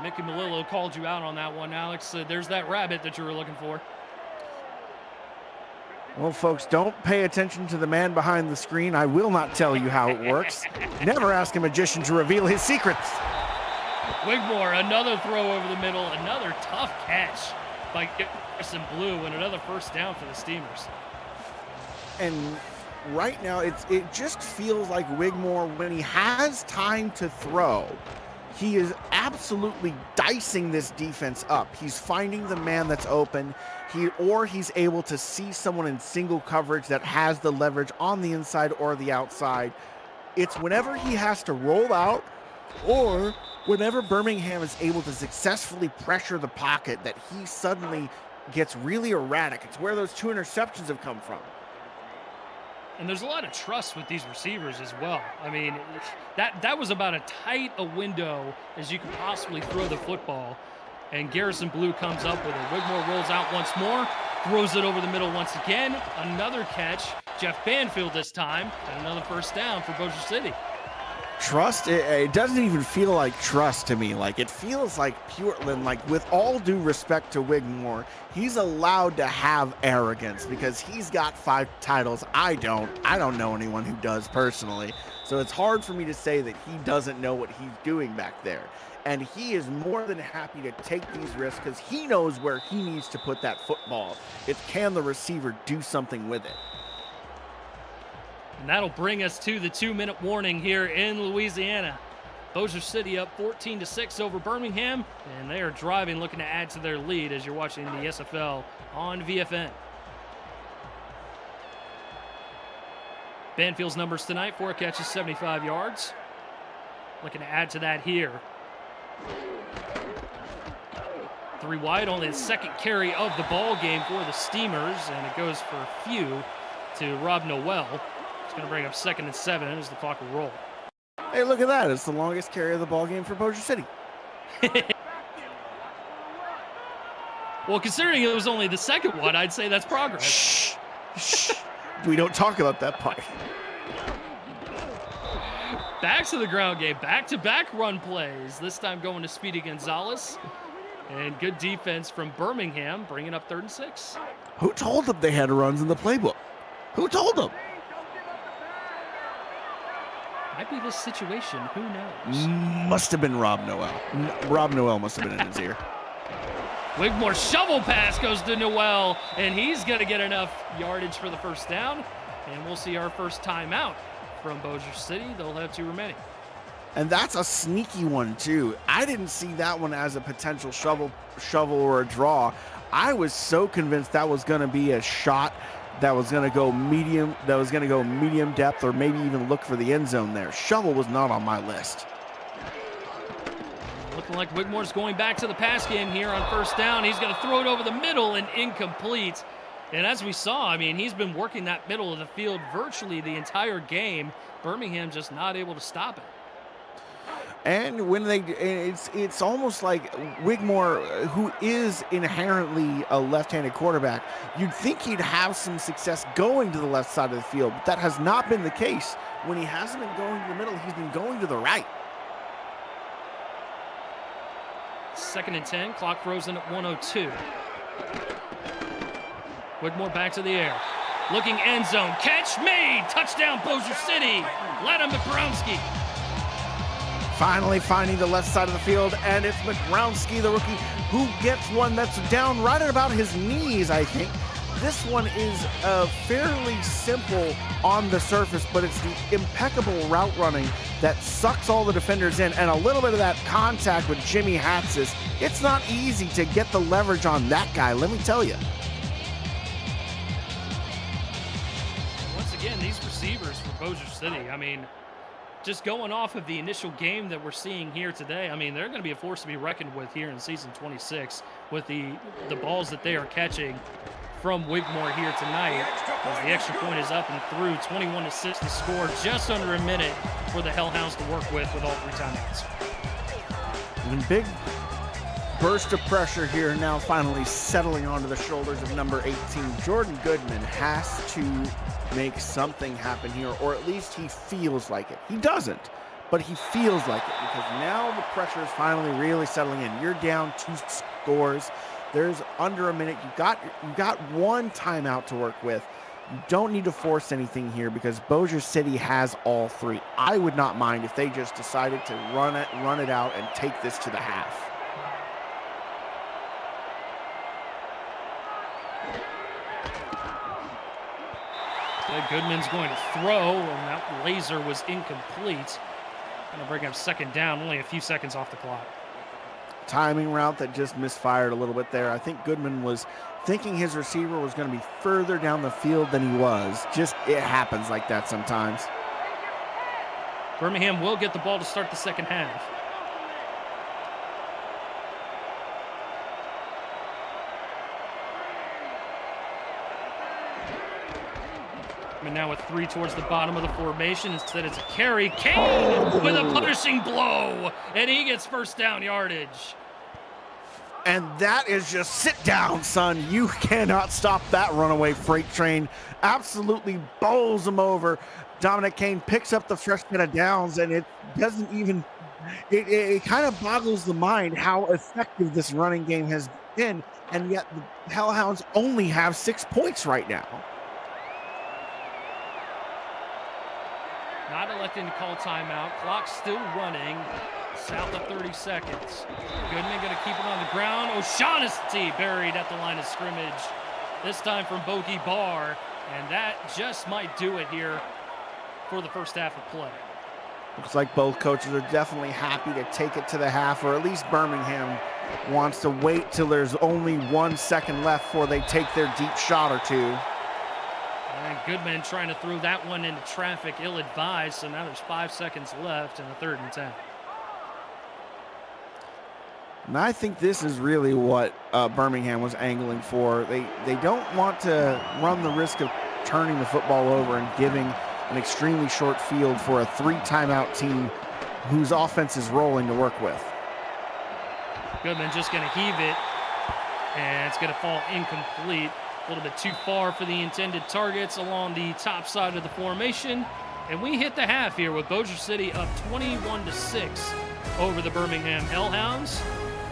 Mickey Melillo called you out on that one, Alex. There's that rabbit that you were looking for. Well, folks, don't pay attention to the man behind the screen. I will not tell you how it works. Never ask a magician to reveal his secrets. Wigmore, another throw over the middle, another tough catch by Garrison Blue, and another first down for the Steamers. And right now, it just feels like Wigmore, when he has time to throw, he is absolutely dicing this defense up. He's finding the man that's open, he's able to see someone in single coverage that has the leverage on the inside or the outside. It's whenever he has to roll out or whenever Birmingham is able to successfully pressure the pocket that he suddenly gets really erratic. It's where those 2 interceptions have come from. And there's a lot of trust with these receivers as well. I mean, that was about as tight a window as you could possibly throw the football. And Garrison Blue comes up with it. Wigmore rolls out once more, throws it over the middle once again. Another catch. Jeff Banfield this time, and another first down for Bossier City. Trust, it doesn't even feel like trust to me. Like, it feels like Portland, like, with all due respect to Wigmore, he's allowed to have arrogance because he's got 5 titles. I don't know anyone who does personally. So it's hard for me to say that he doesn't know what he's doing back there. And he is more than happy to take these risks because he knows where he needs to put that football. It's can the receiver do something with it? And that'll bring us to the 2-minute warning here in Louisiana. Bossier City up 14-6 over Birmingham, and they are driving, looking to add to their lead as you're watching the SFL on VFN. Banfield's numbers tonight: 4 catches, 75 yards. Looking to add to that here. 3 wide, only the 2nd carry of the ball game for the Steamers, and it goes for a few to Rob Noel. It's going to bring up 2nd and 7 as the clock will roll. Hey, look at that. It's the longest carry of the ball game for Bossier City. Well, considering it was only the 2nd one, I'd say that's progress. Shh. Shh. We don't talk about that part. Back to the ground game. Back-to-back run plays. This time going to Speedy Gonzalez. And good defense from Birmingham, bringing up 3rd and 6. Who told them they had runs in the playbook? Who told them? Might be this situation. Who knows? Must have been Rob Noel. Rob Noel must have been in his ear. Wigmore shovel pass goes to Noel, and he's going to get enough yardage for the first down. And we'll see our first timeout from Bossier City. They'll have 2 remaining. And that's a sneaky one, too. I didn't see that one as a potential shovel or a draw. I was so convinced that was going to be a shot that was going to go medium depth, or maybe even look for the end zone there. Shovel was not on my list. Looking like Wigmore's going back to the pass game here on first down. He's going to throw it over the middle and incomplete. And as we saw, I mean, he's been working that middle of the field virtually the entire game. Birmingham just not able to stop it. And when it's almost like Wigmore, who is inherently a left-handed quarterback, you'd think he'd have some success going to the left side of the field, but that has not been the case. When he hasn't been going to the middle, he's been going to the right. 2nd and 10, clock frozen at 1:02. Wigmore back to the air. Looking end zone, catch made, touchdown Bossier City. Ladam McBrownski. Finally finding the left side of the field, and it's McBrownski, the rookie, who gets one that's down right at about his knees, I think. This one is fairly simple on the surface, but it's the impeccable route running that sucks all the defenders in, and a little bit of that contact with Jimmy Hatzis. It's not easy to get the leverage on that guy, let me tell you. Once again, these receivers for Bossier City, I mean, just going off of the initial game that we're seeing here today, I mean, they're going to be a force to be reckoned with here in season 26 with the balls that they are catching from Wigmore here tonight. As the extra point is up and through, 21-6 to score, just under a minute for the Hellhounds to work with all 3 timeouts. And big burst of pressure here now, finally settling onto the shoulders of number 18. Jordan Goodman has to make something happen here, or at least he feels like it. He doesn't, but he feels like it, because now the pressure is finally really settling in. You're down 2 scores. There's under a minute. You got 1 timeout to work with. You don't need to force anything here because Bossier City has all 3. I would not mind if they just decided to run it out and take this to the half. Goodman's going to throw, and that laser was incomplete. Going to bring up 2nd down, only a few seconds off the clock. Timing route that just misfired a little bit there. I think Goodman was thinking his receiver was going to be further down the field than he was. Just, it happens like that sometimes. Birmingham will get the ball to start the 2nd half. And now with 3 towards the bottom of the formation. Instead, it's a carry. Kane with a punishing blow, and he gets 1st down yardage. And that is just sit down, son. You cannot stop that runaway freight train. Absolutely bowls him over. Dominic Kane picks up the fresh set of downs, and it doesn't even, it kind of boggles the mind how effective this running game has been, and yet the Hellhounds only have 6 points right now. Not electing to call timeout. Clock still running. South of 30 seconds. Goodman going to keep it on the ground. O'Shaughnessy buried at the line of scrimmage. This time from Bogey Barr. And that just might do it here for the 1st half of play. Looks like both coaches are definitely happy to take it to the half, or at least Birmingham wants to wait till there's only 1 second left before they take their deep shot or 2. And Goodman trying to throw that one into traffic, ill-advised, so now there's 5 seconds left in the 3rd and 10. And I think this is really what Birmingham was angling for. They don't want to run the risk of turning the football over and giving an extremely short field for a 3-timeout team whose offense is rolling to work with. Goodman just going to heave it, and it's going to fall incomplete. A little bit too far for the intended targets along the top side of the formation. And we hit the half here with Bossier City up 21-6 over the Birmingham Hellhounds.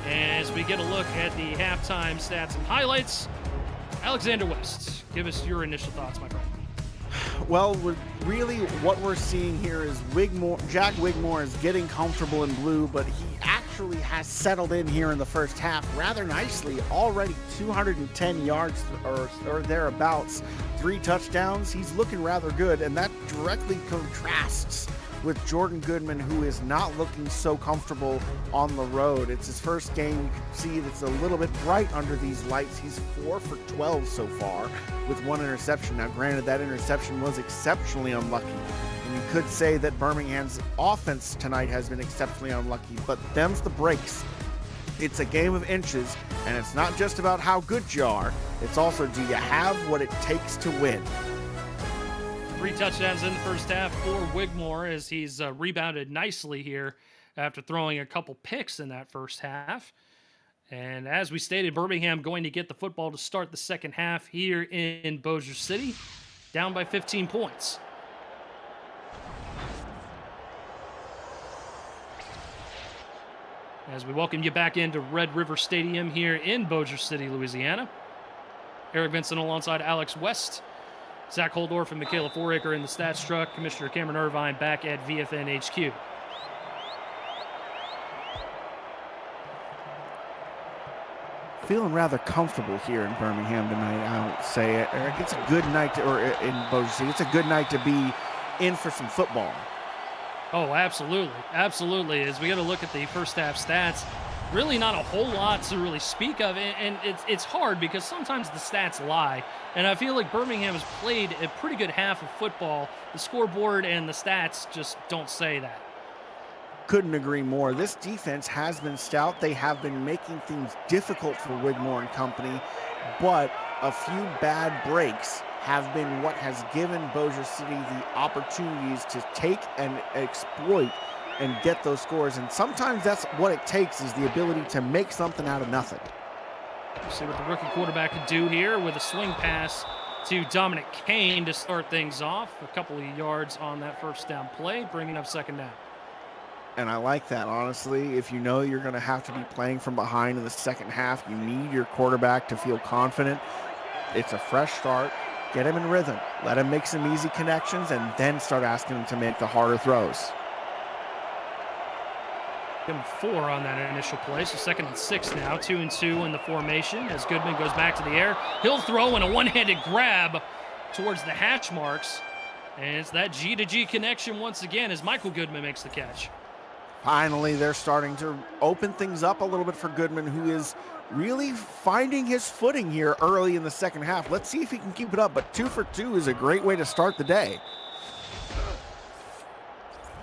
As we get a look at the halftime stats and highlights, Alexander West, give us your initial thoughts, my friend. Well, really what we're seeing here is Jack Wigmore is getting comfortable in blue, but he actually has settled in here in the 1st half rather nicely. Already 210 yards or thereabouts, 3 touchdowns. He's looking rather good, and that directly contrasts with Jordan Goodman, who is not looking so comfortable on the road. It's his 1st game. You can see it's a little bit bright under these lights. He's 4 for 12 so far with 1 interception. Now, granted, that interception was exceptionally unlucky. And you could say that Birmingham's offense tonight has been exceptionally unlucky, but them's the breaks. It's a game of inches, and it's not just about how good you are. It's also, do you have what it takes to win? 3 touchdowns in the 1st half for Wigmore as he's rebounded nicely here after throwing a couple picks in that first half. And as we stated, Birmingham going to get the football to start the second half here in Bossier City, down by 15 points. As we welcome you back into Red River Stadium here in Bossier City, Louisiana. Eric Vincent alongside Alex West, Zach Holdorf and Michaela Foraker in the stats truck. Commissioner Cameron Irvine back at VFN HQ. Feeling rather comfortable here in Birmingham tonight, I would say. Eric, it's a good night or in Bossier City. It's a good night to be in for some football. Oh, absolutely. Absolutely. As we got to look at the first half stats, really not a whole lot to really speak of. And it's hard because sometimes the stats lie. And I feel like Birmingham has played a pretty good half of football. The scoreboard and the stats just don't say that. Couldn't agree more. This defense has been stout. They have been making things difficult for Wigmore and company, but a few bad breaks have been what has given Bossier City the opportunities to take and exploit and get those scores. And sometimes that's what it takes, is the ability to make something out of nothing. See what the rookie quarterback can do here with a swing pass to Dominic Kane to start things off. A couple of yards on that first down play, bringing up second down. And I like that, honestly. If you know you're going to have to be playing from behind in the second half, you need your quarterback to feel confident. It's a fresh start. Get him in rhythm. Let him make some easy connections, and then start asking him to make the harder throws. Give him 4 on that initial play, so 2nd and 6 now. 2 and 2 in the formation as Goodman goes back to the air. He'll throw in a one-handed grab towards the hash marks. And it's that G-to-G connection once again as Michael Goodman makes the catch. Finally, they're starting to open things up a little bit for Goodman, who is really finding his footing here early in the second half. Let's see if he can keep it up, but 2 for 2 is a great way to start the day.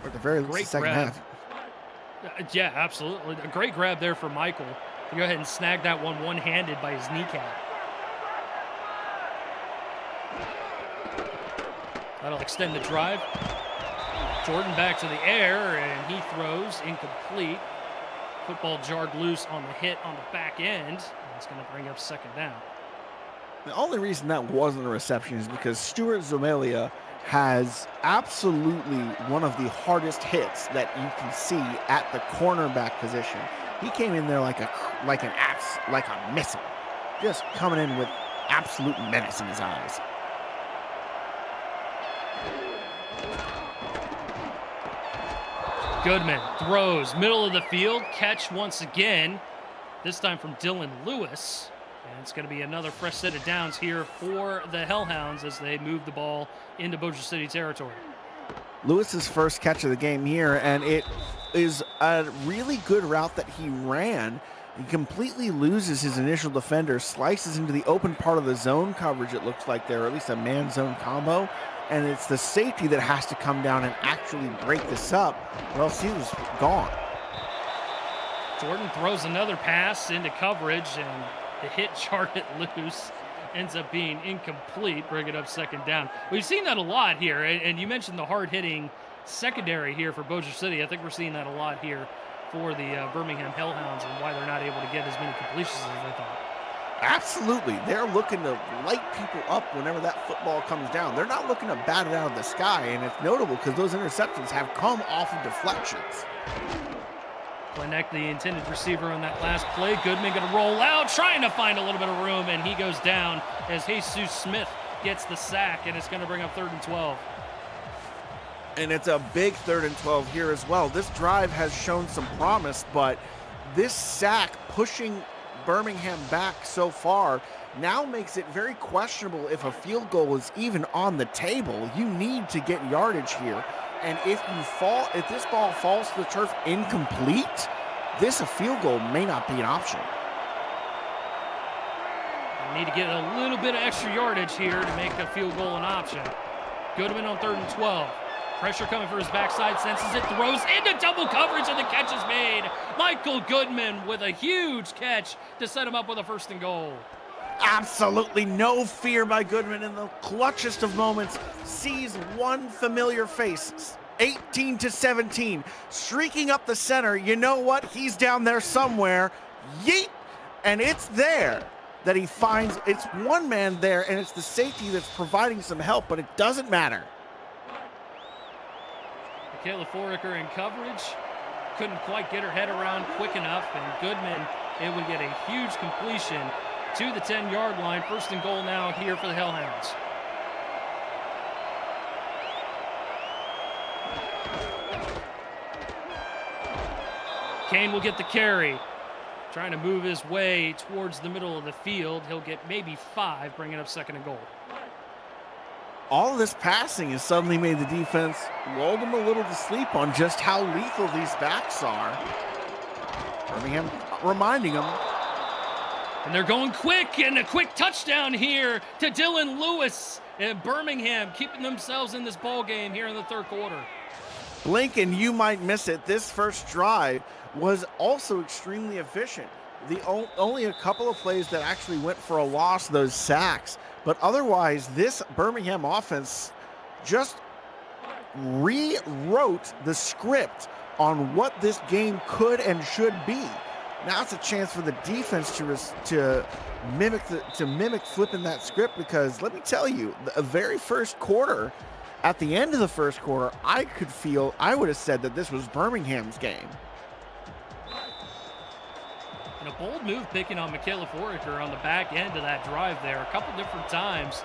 Or at the very least, the second half. Yeah, absolutely. A great grab there for Michael. He'll go ahead and snag that one-handed by his kneecap. That'll extend the drive. Jordan back to the air, and he throws incomplete. Football jarred loose on the hit on the back end. And it's going to bring up second down. The only reason that wasn't a reception is because Stuart Zomelia has absolutely one of the hardest hits that you can see at the cornerback position. He came in there like a missile, just coming in with absolute menace in his eyes. Goodman throws, middle of the field, catch once again, this time from Dylan Lewis. And it's going to be another fresh set of downs here for the Hellhounds as they move the ball into Bossier City territory. Lewis's first catch of the game here, and it is a really good route that he ran. He completely loses his initial defender, slices into the open part of the zone coverage, it looks like there, or at least a man-zone combo. And it's the safety that has to come down and actually break this up, or else he was gone. Jordan throws another pass into coverage, and the hit jarred it loose. Ends up being incomplete, bring it up second down. We've seen that a lot here, and you mentioned the hard-hitting secondary here for Bossier City. I think we're seeing that a lot here for the Birmingham Hellhounds and why they're not able to get as many completions as they thought. Absolutely. They're looking to light people up whenever that football comes down. They're not looking to bat it out of the sky, and it's notable because those interceptions have come off of deflections. Connect the intended receiver on that last play. Goodman going to roll out, trying to find a little bit of room, and he goes down as Jesus Smith gets the sack, and it's going to bring up 3rd and 12. And it's a big 3rd and 12 here as well. This drive has shown some promise, but this sack pushing Birmingham back so far now makes it very questionable if a field goal is even on the table. You need to get yardage here. And if this ball falls to the turf incomplete, a field goal may not be an option. You need to get a little bit of extra yardage here to make a field goal an option. Goodman on 3rd and 12. Pressure coming for his backside, senses it, throws into double coverage, and the catch is made. Michael Goodman with a huge catch to set him up with a 1st and goal. Absolutely no fear by Goodman in the clutchest of moments. Sees one familiar face 18-17, streaking up the center. You know what? He's down there somewhere. Yeet! And it's there that he finds. It's one man there, and it's the safety that's providing some help, but it doesn't matter. Michaela Foraker in coverage. Couldn't quite get her head around quick enough, and Goodman, it would get a huge completion to the 10-yard line. First and goal now here for the Hellhounds. Kane will get the carry. Trying to move his way towards the middle of the field. He'll get maybe 5, bringing up second and goal. All of this passing has suddenly made the defense lulled them a little to sleep on just how lethal these backs are. Birmingham reminding them. And they're going quick, and a quick touchdown here to Dylan Lewis. And Birmingham keeping themselves in this ball game here in the third quarter. Blink and you might miss it. This first drive was also extremely efficient. Only a couple of plays that actually went for a loss, those sacks. But otherwise, this Birmingham offense just rewrote the script on what this game could and should be. Now it's a chance for the defense to mimic flipping that script, because let me tell you, the very first quarter, at the end of the first quarter, I would have said that this was Birmingham's game. And a bold move picking on Michaela Foraker on the back end of that drive there. A couple different times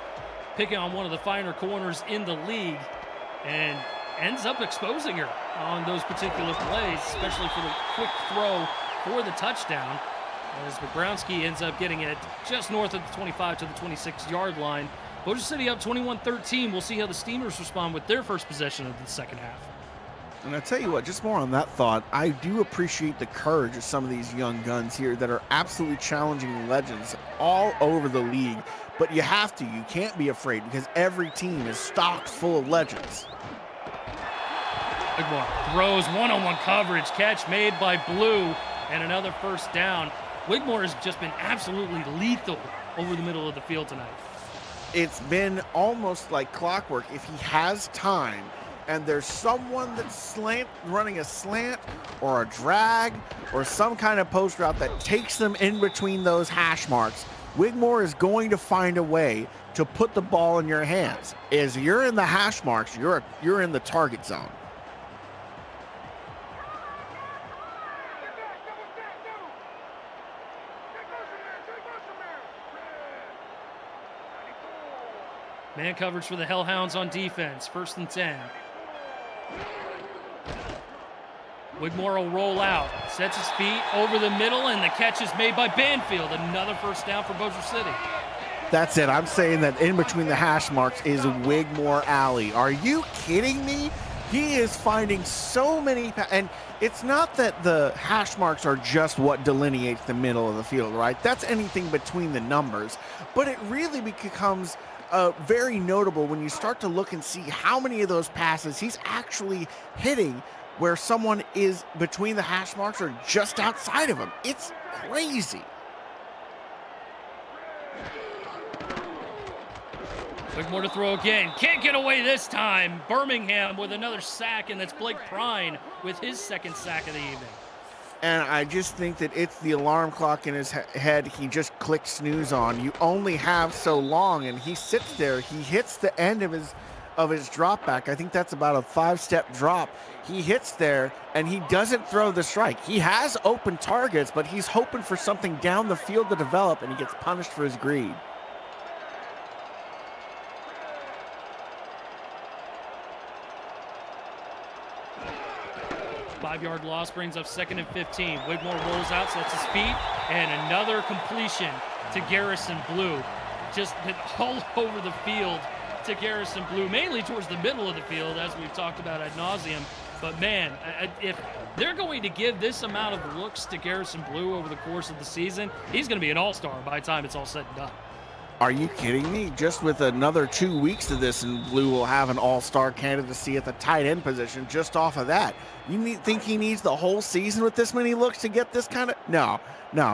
picking on one of the finer corners in the league, and ends up exposing her on those particular plays, especially for the quick throw for the touchdown, as Bobrovsky ends up getting it just north of the 25 to the 26-yard line. Bossier City up 21-13. We'll see how the Steamers respond with their first possession of the second half. And I tell you what, just more on that thought, I do appreciate the courage of some of these young guns here that are absolutely challenging legends all over the league. But you have to, you can't be afraid, because every team is stocked full of legends. Wigmore throws one-on-one coverage, catch made by Blue, and another first down. Wigmore has just been absolutely lethal over the middle of the field tonight. It's been almost like clockwork. If he has time and there's someone that's running a slant or a drag or some kind of post route that takes them in between those hash marks, Wigmore is going to find a way to put the ball in your hands. As you're in the hash marks, you're in the target zone. Man coverage for the Hellhounds on defense. First and 10. Wigmore will roll out, sets his feet over the middle, and the catch is made by Banfield. Another first down for Bossier City. That's it. I'm saying that in between the hash marks is Wigmore Alley. Are you kidding me? He is finding so many, and it's not that the hash marks are just what delineates the middle of the field, right? That's anything between the numbers, but it really becomes very notable when you start to look and see how many of those passes he's actually hitting where someone is between the hash marks or just outside of him. It's crazy. Wigmore to throw again. Can't get away this time. Birmingham with another sack, and that's Blake Prine with his second sack of the evening. And I just think that it's the alarm clock in his head. He just clicked snooze on. You only have so long, and he sits there. He hits the end of his drop back. I think that's about a 5-step drop. He hits there, and he doesn't throw the strike. He has open targets, but he's hoping for something down the field to develop, and he gets punished for his greed. Five-yard loss brings up second and 15. Wigmore rolls out, sets his feet, and another completion to Garrison Blue. Just hit all over the field to Garrison Blue, mainly towards the middle of the field, as we've talked about ad nauseum. But man, if they're going to give this amount of looks to Garrison Blue over the course of the season, he's going to be an all-star by the time it's all said and done. Are you kidding me? Just with another 2 weeks to this, and Blue will have an all-star candidacy at the tight end position just off of that. Think he needs the whole season with this many looks to get this kind of... No.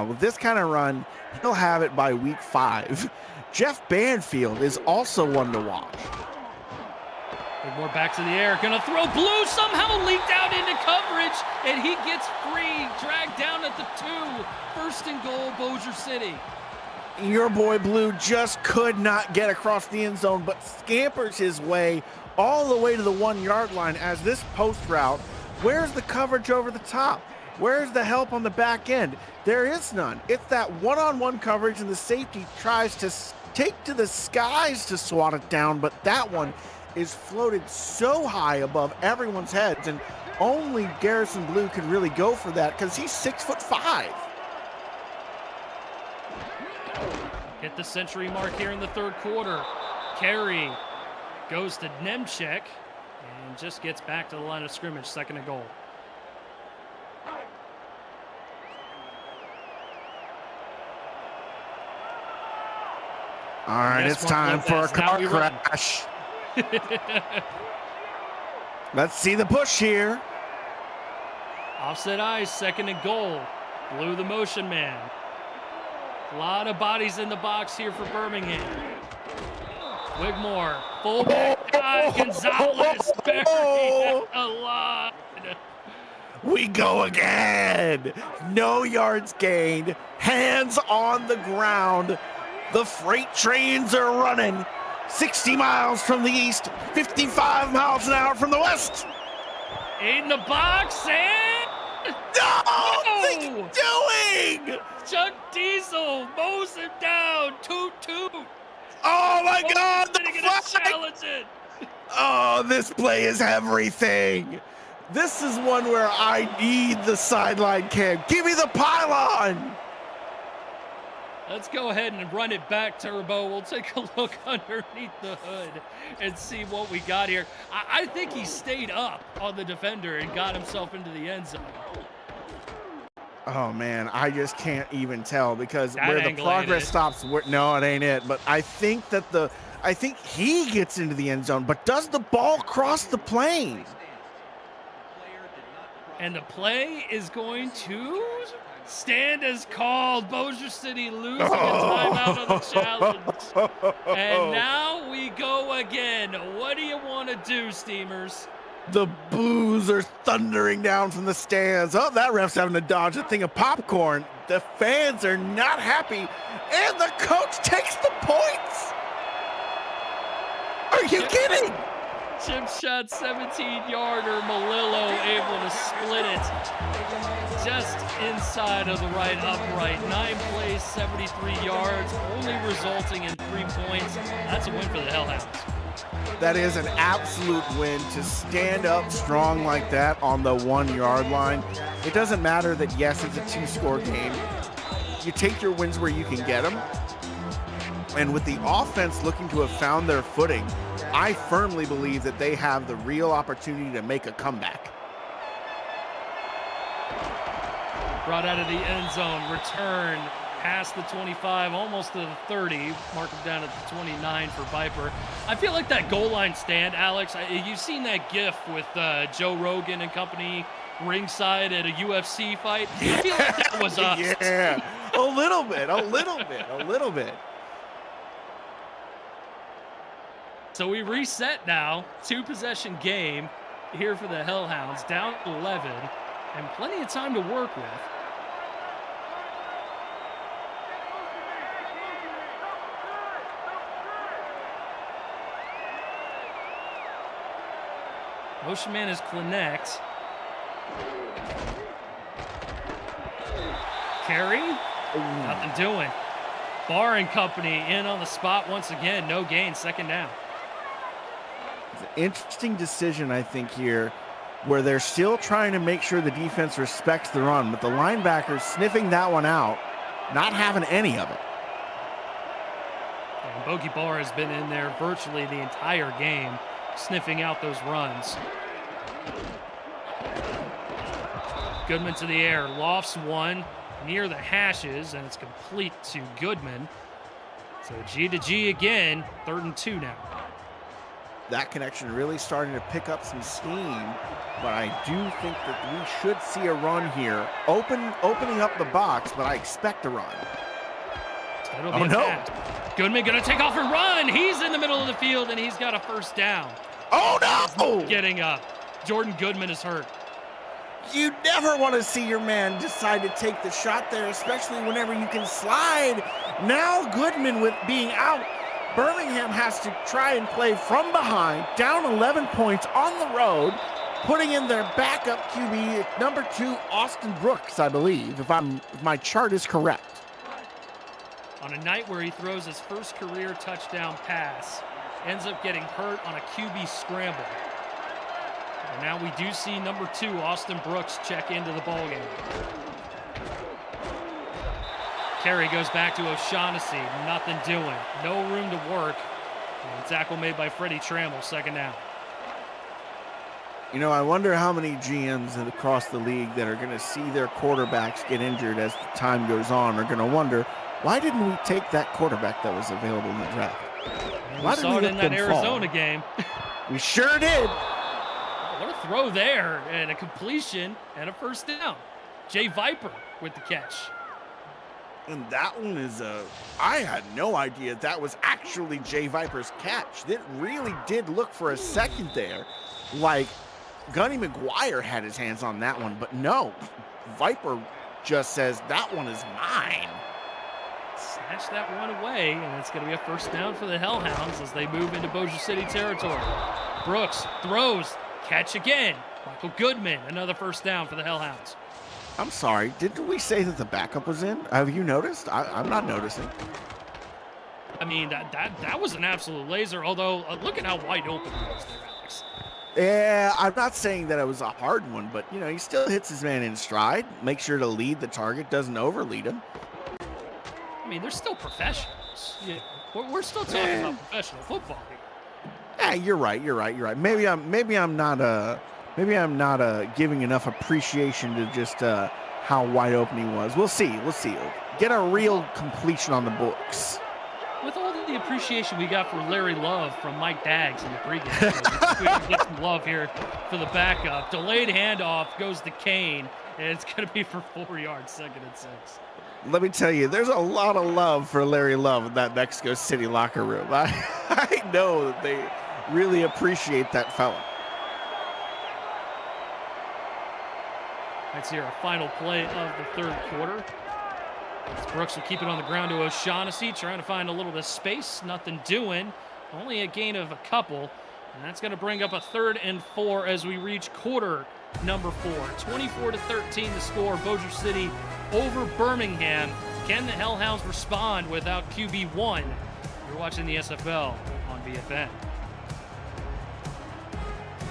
With this kind of run, he'll have it by week 5. Jeff Banfield is also one to watch. More back to the air, gonna throw. Blue somehow leaked out into coverage, and he gets free, dragged down at the 2. First and goal, Bossier City. Your boy Blue just could not get across the end zone, but scampers his way all the way to the 1-yard line as this post route. Where's the coverage over the top? Where's the help on the back end? There is none. It's that one-on-one coverage, and the safety tries to take to the skies to swat it down, but that one is floated so high above everyone's heads, and only Garrison Blue can really go for that because he's 6'5". Hit the century mark here in the 3rd quarter. Carey goes to Nemchek and just gets back to the line of scrimmage, 2nd and goal. All right, it's time for a car crash. Let's see the push here. Offset ice, 2nd and goal. Blue the motion man. A lot of bodies in the box here for Birmingham. Wigmore, fullback dive, Gonzalez buried a line. We go again. No yards gained. Hands on the ground. The freight trains are running. 60 miles from the east, 55 miles an hour from the west. In the box, and what's he doing? Chuck Diesel mows him down. Toot toot. Oh my God! The flag. Challenge it. Oh, this play is everything. This is one where I need the sideline cam. Give me the pylon. Let's go ahead and run it back, Turbo. We'll take a look underneath the hood and see what we got here. I think he stayed up on the defender and got himself into the end zone. Oh, man, I just can't even tell because that where the progress stops. No, it ain't it. But I think that I think he gets into the end zone, but does the ball cross the plane? And the play is going to stand as called. Bossier City losing a timeout on the challenge. And now we go again. What do you want to do, Steamers? The boos are thundering down from the stands. Oh, that ref's having to dodge a thing of popcorn. The fans are not happy. And the coach takes the points. Are you kidding? Chip shot, 17-yarder. Malillo able to split it just inside of the right upright. 9 plays, 73 yards, only resulting in 3 points. That's a win for the Hellhounds. That is an absolute win to stand up strong like that on the 1-yard line. It doesn't matter that, yes, it's a 2-score game. You take your wins where you can get them. And with the offense looking to have found their footing, I firmly believe that they have the real opportunity to make a comeback. Brought out of the end zone, return past the 25, almost to the 30. Mark him down at the 29 for Viper. I feel like that goal line stand, Alex, you've seen that gif with Joe Rogan and company ringside at a UFC fight. I feel like that was us. Yeah, a little bit. So we reset now, 2-possession game here for the Hellhounds, down 11, and plenty of time to work with. Motion man is Clinet. Carey, nothing doing. Barr and company in on the spot once again, no gain, 2nd down. It's an interesting decision, I think, here, where they're still trying to make sure the defense respects the run, but the linebackers sniffing that one out, not having any of it. And Bogey Barr has been in there virtually the entire game, sniffing out those runs. Goodman to the air, lofts one near the hashes, and it's complete to Goodman. So G to G again, 3rd and 2 now. That connection really starting to pick up some steam, but I do think that we should see a run here. Opening up the box, but I expect a run. That'll be a pass. Goodman gonna take off and run. He's in the middle of the field, and he's got a 1st down. Oh, no! Getting up. Jordan Goodman is hurt. You never want to see your man decide to take the shot there, especially whenever you can slide. Now Goodman with being out, Birmingham has to try and play from behind, down 11 points on the road, putting in their backup QB, number 2, Austin Brooks, I believe, if my chart is correct. On a night where he throws his first career touchdown pass, ends up getting hurt on a QB scramble. And now we do see number 2, Austin Brooks, check into the ballgame. Carry goes back to O'Shaughnessy, nothing doing. No room to work. And tackle made by Freddie Trammell, second down. You know, I wonder how many GMs across the league that are going to see their quarterbacks get injured as the time goes on are going to wonder, why didn't we take that quarterback that was available in the draft? We saw it in that Arizona game. We sure did. What a throw there, and a completion, and a first down. Jay Viper with the catch. And that one is I had no idea that was actually Jay Viper's catch. It really did look for a second there like Gunny McGuire had his hands on that one, but no. Viper just says, that one is mine. Snatch that one away, and it's going to be a first down for the Hellhounds as they move into Bossier City territory. Brooks throws, catch again. Michael Goodman, another first down for the Hellhounds. I'm sorry, didn't we say that the backup was in? Have you noticed? I'm not noticing. I mean, that was an absolute laser, although look at how wide open he was there, Alex. Yeah, I'm not saying that it was a hard one, but, you know, he still hits his man in stride. Make sure to lead the target, doesn't overlead him. I mean, they're still professionals. Yeah, we're still talking about professional football here. Yeah, you're right. Maybe I'm not giving enough appreciation to just how wide open he was. We'll see. Get a real completion on the books. With all the appreciation we got for Larry Love from Mike Daggs in the pregame, we can get some love here for the backup. Delayed handoff goes to Kane, and it's going to be for 4 yards, 2nd and 6. Let me tell you, there's a lot of love for Larry Love in that Mexico City locker room. I know that they really appreciate that fella. Let's hear a final play of the third quarter. As Brooks will keep it on the ground to O'Shaughnessy, trying to find a little bit of space. Nothing doing. Only a gain of a couple. And that's going to bring up a 3rd and 4 as we reach quarter number 4. 24-13 the score. Bossier City over Birmingham. Can the Hellhounds respond without QB1? You're watching the SFL on VFN.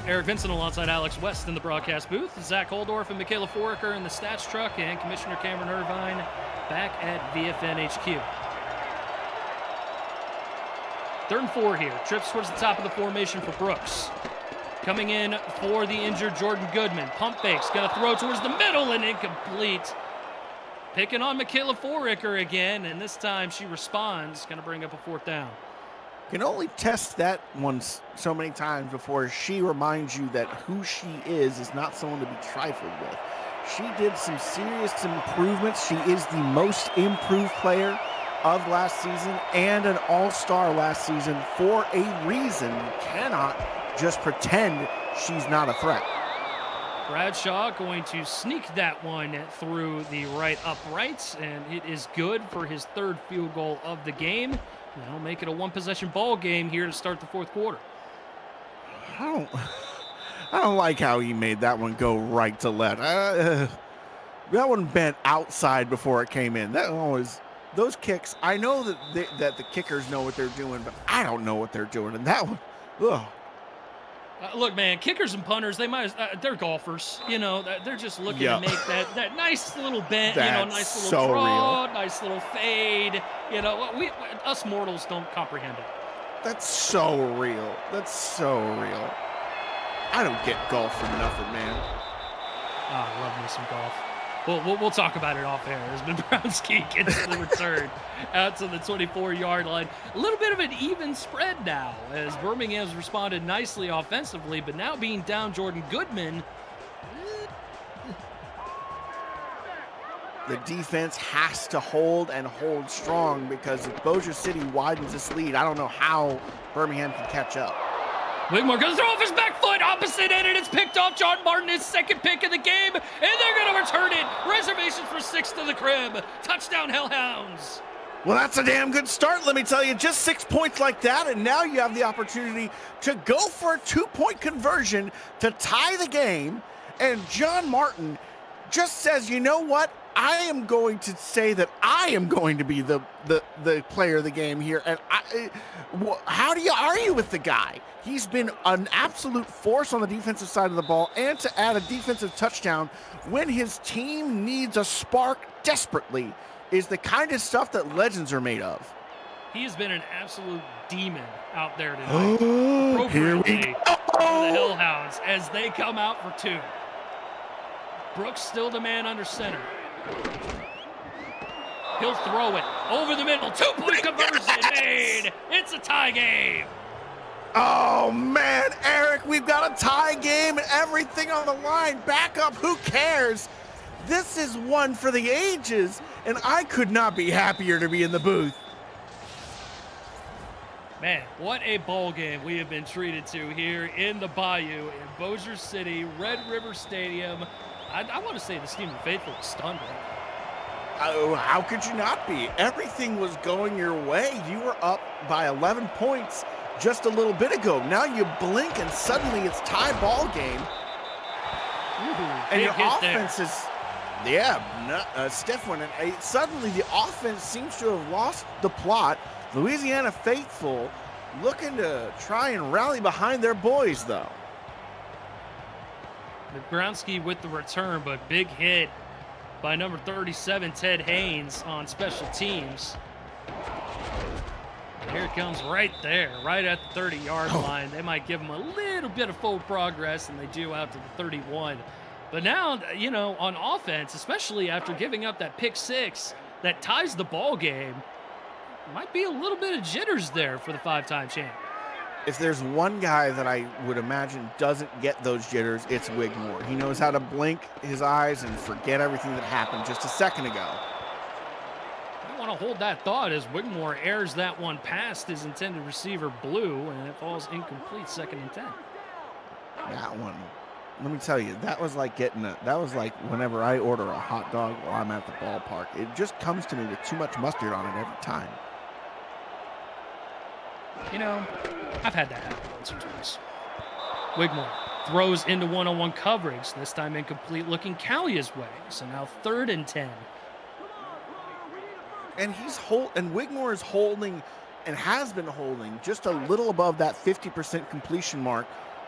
Eric Vincent alongside Alex West in the broadcast booth. Zach Holdorf and Michaela Foraker in the stats truck, and Commissioner Cameron Irvine back at VFN HQ. 3rd and 4 here. Trips towards the top of the formation for Brooks. Coming in for the injured Jordan Goodman. Pump fakes, going to throw towards the middle and incomplete. Picking on Michaela Foraker again, and this time she responds. Going to bring up a 4th down. Can only test that once so many times before she reminds you that who she is not someone to be trifled with. She did some serious improvements. She is the most improved player of last season and an all-star last season for a reason. You cannot just pretend she's not a threat. Bradshaw going to sneak that one through the right upright, and it is good for his 3rd field goal of the game. That'll make it a 1-possession ball game here to start the 4th quarter. I don't like how he made that one go right to left. That one bent outside before it came in. That always, those kicks, I know that the kickers know what they're doing, but I don't know what they're doing. And that one, ugh. Look, man, kickers and punters, they're golfers. You know, they're just looking to make that nice little bent, nice little draw, nice little fade. You know, us mortals don't comprehend it. That's so real. I don't get golf for nothing, man. I love me some golf. We'll talk about it off air. As Browski gets the return out to the 24-yard line. A little bit of an even spread now as Birmingham's responded nicely offensively, but now being down Jordan Goodman. The defense has to hold and hold strong because if Bossier City widens this lead, I don't know how Birmingham can catch up. Wigmore goes throw off his back foot, opposite end, and it's picked off. John Martin, his second pick of the game, and they're going to return it. Reservations for 6 to the crib. Touchdown, Hellhounds. Well, that's a damn good start, let me tell you. Just 6 points like that, and now you have the opportunity to go for a 2-point conversion to tie the game. And John Martin just says, you know what? I am going to say that I am going to be the player of the game here. And how do you argue with the guy? He's been an absolute force on the defensive side of the ball, and to add a defensive touchdown when his team needs a spark desperately is the kind of stuff that legends are made of. He's been an absolute demon out there tonight. Appropriately for the Hellhounds as they come out for 2. Brooks still the man under center. He'll throw it over the middle. 2-point conversion made. It's a tie game. Oh, man, Eric, we've got a tie game and everything on the line. Back up, who cares? This is one for the ages, and I could not be happier to be in the booth. Man, what a ball game we have been treated to here in the Bayou in Bossier City, Red River Stadium. I want to say the Steamer faithful is stunned right now. Oh, how could you not be? Everything was going your way. You were up by 11 points just a little bit ago. Now you blink and suddenly it's tie ball game. And your offense is, stiff one. And suddenly the offense seems to have lost the plot. Louisiana faithful looking to try and rally behind their boys, though. Gronsky with the return, but big hit by number 37, Ted Haynes, on special teams. Here it comes right there, right at the 30-yard line. They might give them a little bit of forward progress, and they do out to the 31. But now, you know, on offense, especially after giving up that pick 6 that ties the ball game, might be a little bit of jitters there for the 5-time champ. If there's one guy that I would imagine doesn't get those jitters, it's Wigmore. He knows how to blink his eyes and forget everything that happened just a second ago. I want to hold that thought as Wigmore airs that one past his intended receiver, Blue, and it falls incomplete, 2nd and 10. That one, let me tell you, that was like whenever I order a hot dog while I'm at the ballpark. It just comes to me with too much mustard on it every time. You know, I've had that happen once or twice. Wigmore throws into one-on-one coverage, this time incomplete, looking Callia's way. So now 3rd and 10. And Wigmore is holding and has been holding just a little above that 50% completion mark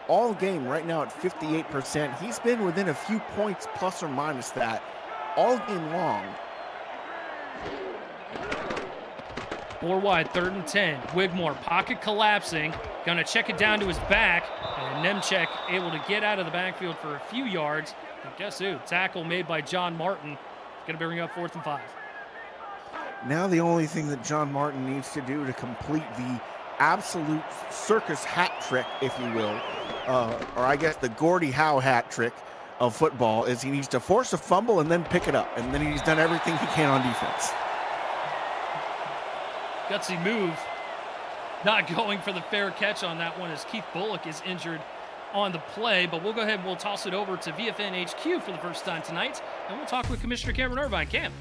all game, right now at 58%. He's been within a few points plus or minus that all game long. 4 wide, 3rd and 10. Wigmore, pocket collapsing, gonna check it down to his back, and Nemchek able to get out of the backfield for a few yards. And guess who? Tackle made by John Martin. Gonna bring up 4th and 5. Now the only thing that John Martin needs to do to complete the absolute circus hat trick, if you will, or I guess the Gordie Howe hat trick of football, is he needs to force a fumble and then pick it up, and then he's done everything he can on defense. Gutsy move. Not going for the fair catch on that one as Keith Bullock is injured on the play. But we'll go ahead and we'll toss it over to VFN HQ for the first time tonight. And we'll talk with Commissioner Cameron Irvine. Cam.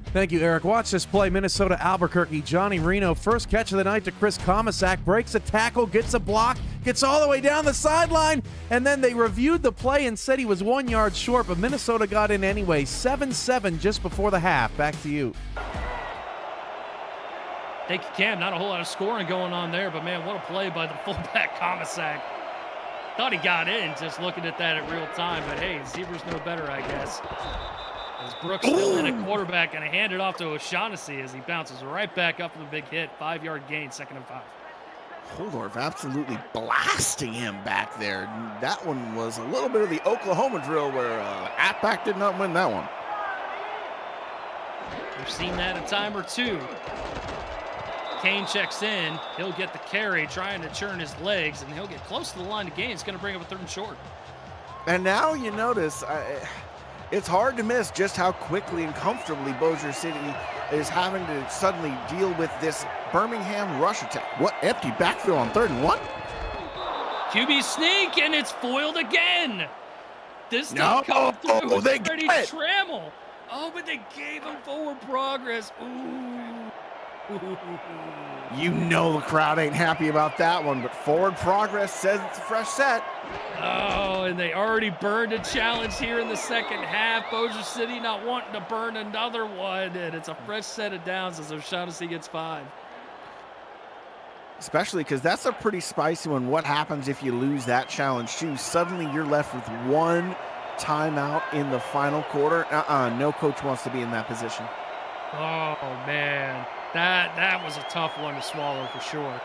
Thank you, Eric. Watch this play. Minnesota Albuquerque. Johnny Reno, first catch of the night to Chris Komisak. Breaks a tackle, gets a block, gets all the way down the sideline. And then they reviewed the play and said he was 1 yard short. But Minnesota got in anyway. 7-7 just before the half. Back to you. Thank you, Cam. Not a whole lot of scoring going on there, but man, what a play by the fullback, Komisak. Thought he got in just looking at that at real time, but hey, Zebras know better, I guess. As Brooks still in a quarterback, and I hand it off to O'Shaughnessy as he bounces right back up with a big hit. 5-yard gain, 2nd and 5. Holdorf absolutely blasting him back there. That one was a little bit of the Oklahoma drill where Outback did not win that one. We've seen that a time or two. Kane checks in. He'll get the carry, trying to churn his legs, and he'll get close to the line of gain. It's going to bring up a 3rd and short. And now you notice it's hard to miss just how quickly and comfortably Bossier City is having to suddenly deal with this Birmingham rush attack. What, empty backfield on 3rd and 1? QB sneak, and it's foiled again. This No, time coming through. they It's Freddie got it. Trammell. Oh, but they gave him forward progress. Ooh. You know the crowd ain't happy about that one, but forward progress says it's a fresh set. Oh, and they already burned a challenge here in the second half. Bossier City not wanting to burn another one, and it's a fresh set of downs as O'Shaughnessy gets 5. Especially because that's a pretty spicy one. What happens if you lose that challenge too? Suddenly you're left with one timeout in the final quarter. No coach wants to be in that position. Oh, man. That was a tough one to swallow for sure.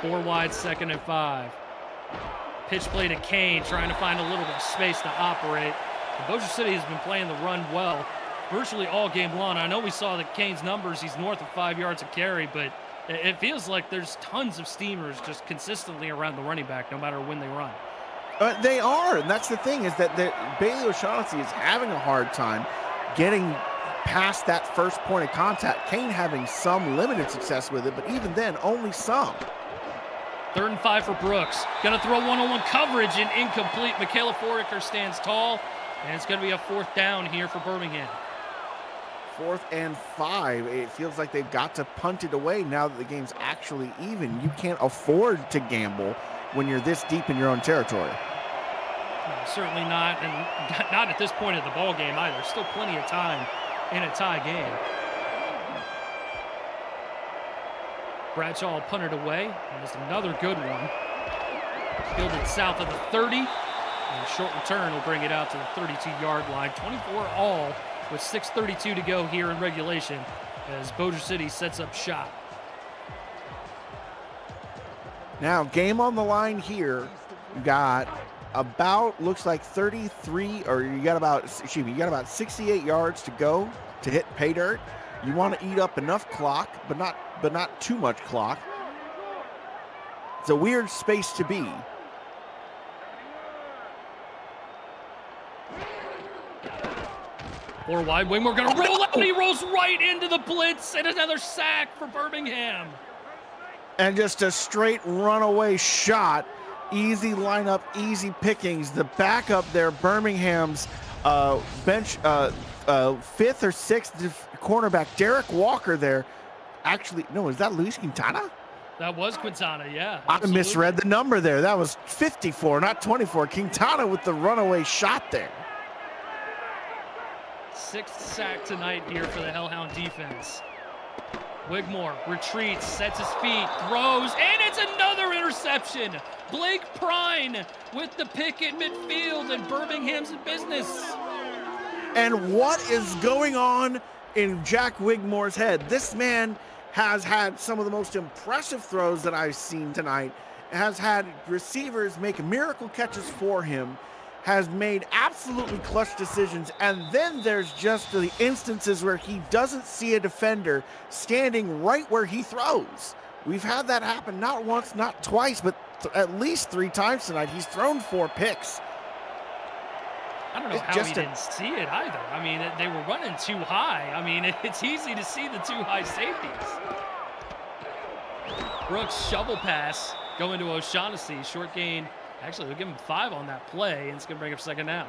4 wide, 2nd and 5. Pitch play to Kane, trying to find a little bit of space to operate. And Bossier City has been playing the run well virtually all game long. I know we saw that Kane's numbers, he's north of 5 yards a carry, but it feels like there's tons of steamers just consistently around the running back, no matter when they run. They are, and that's the thing, is that Bailey O'Shaughnessy is having a hard time getting past that first point of contact. Kane having some limited success with it, but even then, only some. 3rd and 5 for Brooks. Gonna throw one-on-one coverage and incomplete. Michaela Foraker stands tall, and it's gonna be a 4th down here for Birmingham. 4th and 5. It feels like they've got to punt it away now that the game's actually even. You can't afford to gamble when you're this deep in your own territory. No, certainly not, and not at this point of the ball game either. Still plenty of time in a tie game. Bradshaw punted away, and it's another good one. Fielded south of the 30, and a short return will bring it out to the 32-yard line. 24 all with 6:32 to go here in regulation as Bossier City sets up shop. Now, game on the line here. You got about, looks like 33, or you got about 68 yards to go to hit pay dirt. You want to eat up enough clock, but not too much clock. It's a weird space to be. Four wide, Wingmore gonna roll out, and he rolls right into the blitz, and another sack for Birmingham. And just a straight runaway shot. Easy lineup, easy pickings. The backup there, Birmingham's bench, 5th or 6th cornerback, Derek Walker there. Actually, no, is that Luis Quintana? That was Quintana, yeah. I Absolutely. misread the number there. That was 54, not 24. Quintana with the runaway shot there. 6th sack tonight here for the Hellhound defense. Wigmore retreats, sets his feet, throws, and it's another interception. Blake Prine with the pick at midfield, and Birmingham's in business. And what is going on in Jack Wigmore's head? This man has had some of the most impressive throws that I've seen tonight, has had receivers make miracle catches for him, has made absolutely clutch decisions, and then there's just the instances where he doesn't see a defender standing right where he throws. We've had that happen not once, not twice, but at least 3 times tonight. He's thrown 4 picks. I don't know how he didn't see it either. I mean, they were running too high. I mean, it's easy to see the 2 high safeties. Brooks shovel pass going to O'Shaughnessy. Short gain. Actually, they'll give him 5 on that play, and it's going to bring up 2nd down.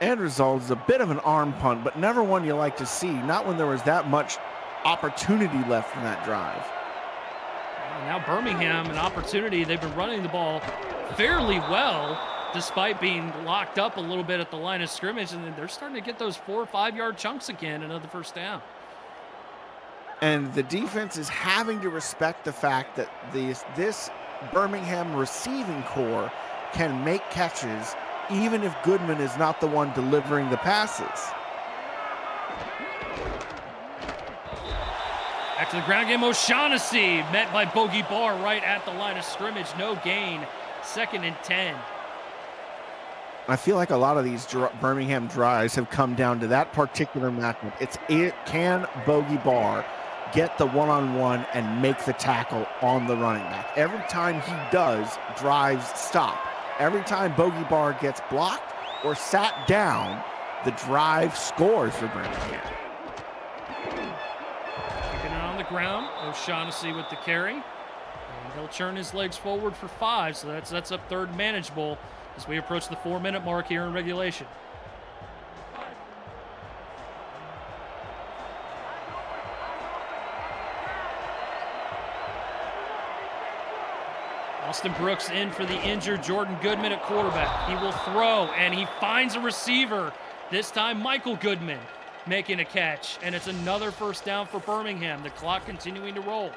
End result is a bit of an arm punt, but never one you like to see. Not when there was that much opportunity left in that drive. And now Birmingham, an opportunity. They've been running the ball fairly well, despite being locked up a little bit at the line of scrimmage, and they're starting to get those 4 or 5 yard chunks again, another 1st down. And the defense is having to respect the fact that this Birmingham receiving core can make catches even if Goodman is not the one delivering the passes. Back to the ground game, O'Shaughnessy met by Bogey Barr right at the line of scrimmage. No gain, 2nd and 10. I feel like a lot of these Birmingham drives have come down to that particular matchup. Can Bogey Barr get the one-on-one and make the tackle on the running back? Every time he does, drives stop. Every time Bogey Barr gets blocked or sat down, the drive scores for Birmingham. Kicking it on the ground. O'Shaughnessy with the carry. And he'll churn his legs forward for 5, so that's up third manageable as we approach the 4-minute mark here in regulation. Austin Brooks in for the injured Jordan Goodman at quarterback. He will throw, and he finds a receiver. This time, Michael Goodman making a catch, and it's another first down for Birmingham. The clock continuing to roll.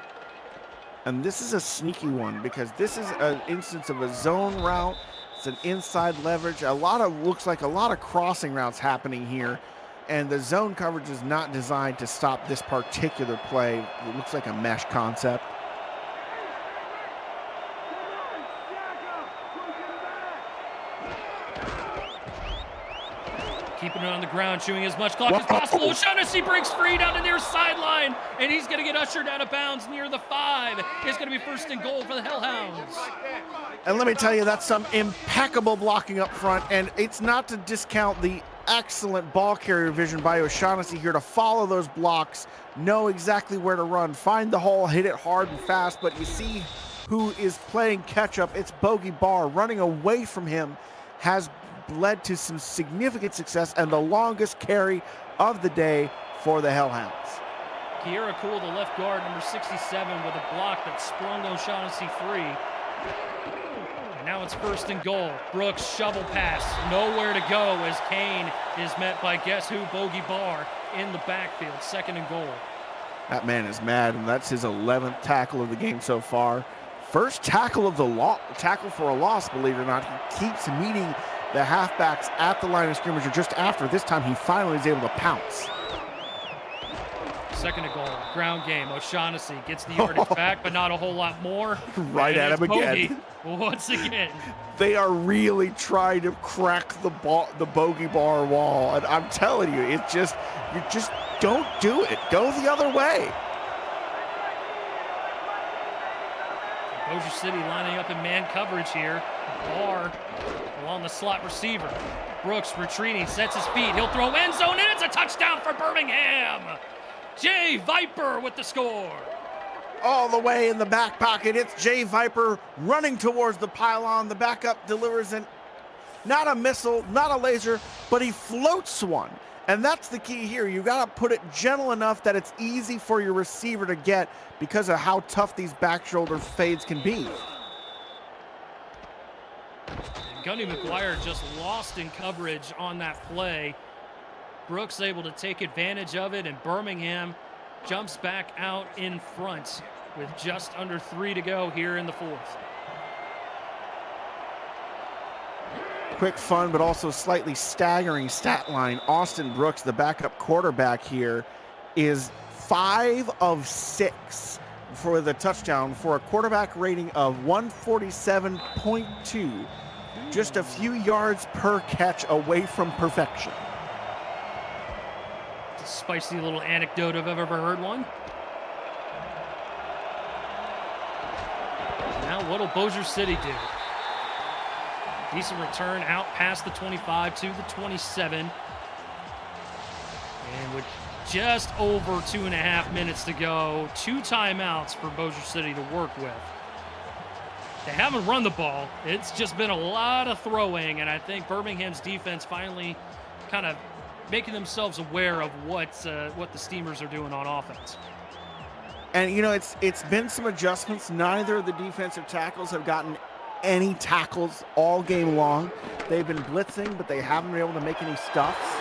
And this is a sneaky one because this is an instance of a zone route. It's an inside leverage. Looks like a lot of crossing routes happening here, and the zone coverage is not designed to stop this particular play. It looks like a mesh concept. Keeping it on the ground, chewing as much clock as possible. O'Shaughnessy breaks free down the near sideline, and he's going to get ushered out of bounds near the 5. It's going to be first and goal for the Hellhounds. And let me tell you, that's some impeccable blocking up front, and it's not to discount the excellent ball carrier vision by O'Shaughnessy here to follow those blocks, know exactly where to run, find the hole, hit it hard and fast, but you see who is playing catch up. It's Bogey Barr. Running away from him has led to some significant success and the longest carry of the day for the Hellhounds. Kiera Cool, the left guard, number 67, with a block that sprung O'Shaughnessy free. And now it's first and goal. Brooks shovel pass, nowhere to go as Kane is met by guess who, Bogey Barr, in the backfield. Second and goal. That man is mad, and that's his 11th tackle of the game so far. First tackle of the tackle for a loss, believe it or not. He keeps meeting the halfbacks at the line of scrimmage, or just after. This time he finally is able to pounce. Second and goal, ground game. O'Shaughnessy gets the yardage back, but not a whole lot more. Right at him again. Once again. They are really trying to crack the Bogey Barr wall, and I'm telling you, you just don't do it. Go the other way. Bossier City lining up in man coverage here. Barr along the slot receiver. Brooks retreating, sets his feet. He'll throw end zone, and it's a touchdown for Birmingham. Jay Viper with the score. All the way in the back pocket, it's Jay Viper running towards the pylon. The backup delivers not a missile, not a laser, but he floats one. And that's the key here. You got to put it gentle enough that it's easy for your receiver to get because of how tough these back shoulder fades can be. Gunny McGuire just lost in coverage on that play. Brooks able to take advantage of it, and Birmingham jumps back out in front with just under 3 to go here in the 4th. Quick, fun, but also slightly staggering stat line. Austin Brooks, the backup quarterback here, is 5 of 6 for the touchdown for a quarterback rating of 147.2. Just a few yards per catch away from perfection. It's a spicy little anecdote if I've ever heard one. Now what'll Bossier City do? Decent return out past the 25 to the 27. And with just over 2.5 minutes to go, 2 timeouts for Bossier City to work with. They haven't run the ball. It's just been a lot of throwing, and I think Birmingham's defense finally kind of making themselves aware of what the Steamers are doing on offense. And, you know, it's been some adjustments. Neither of the defensive tackles have gotten any tackles all game long. They've been blitzing, but they haven't been able to make any stuffs.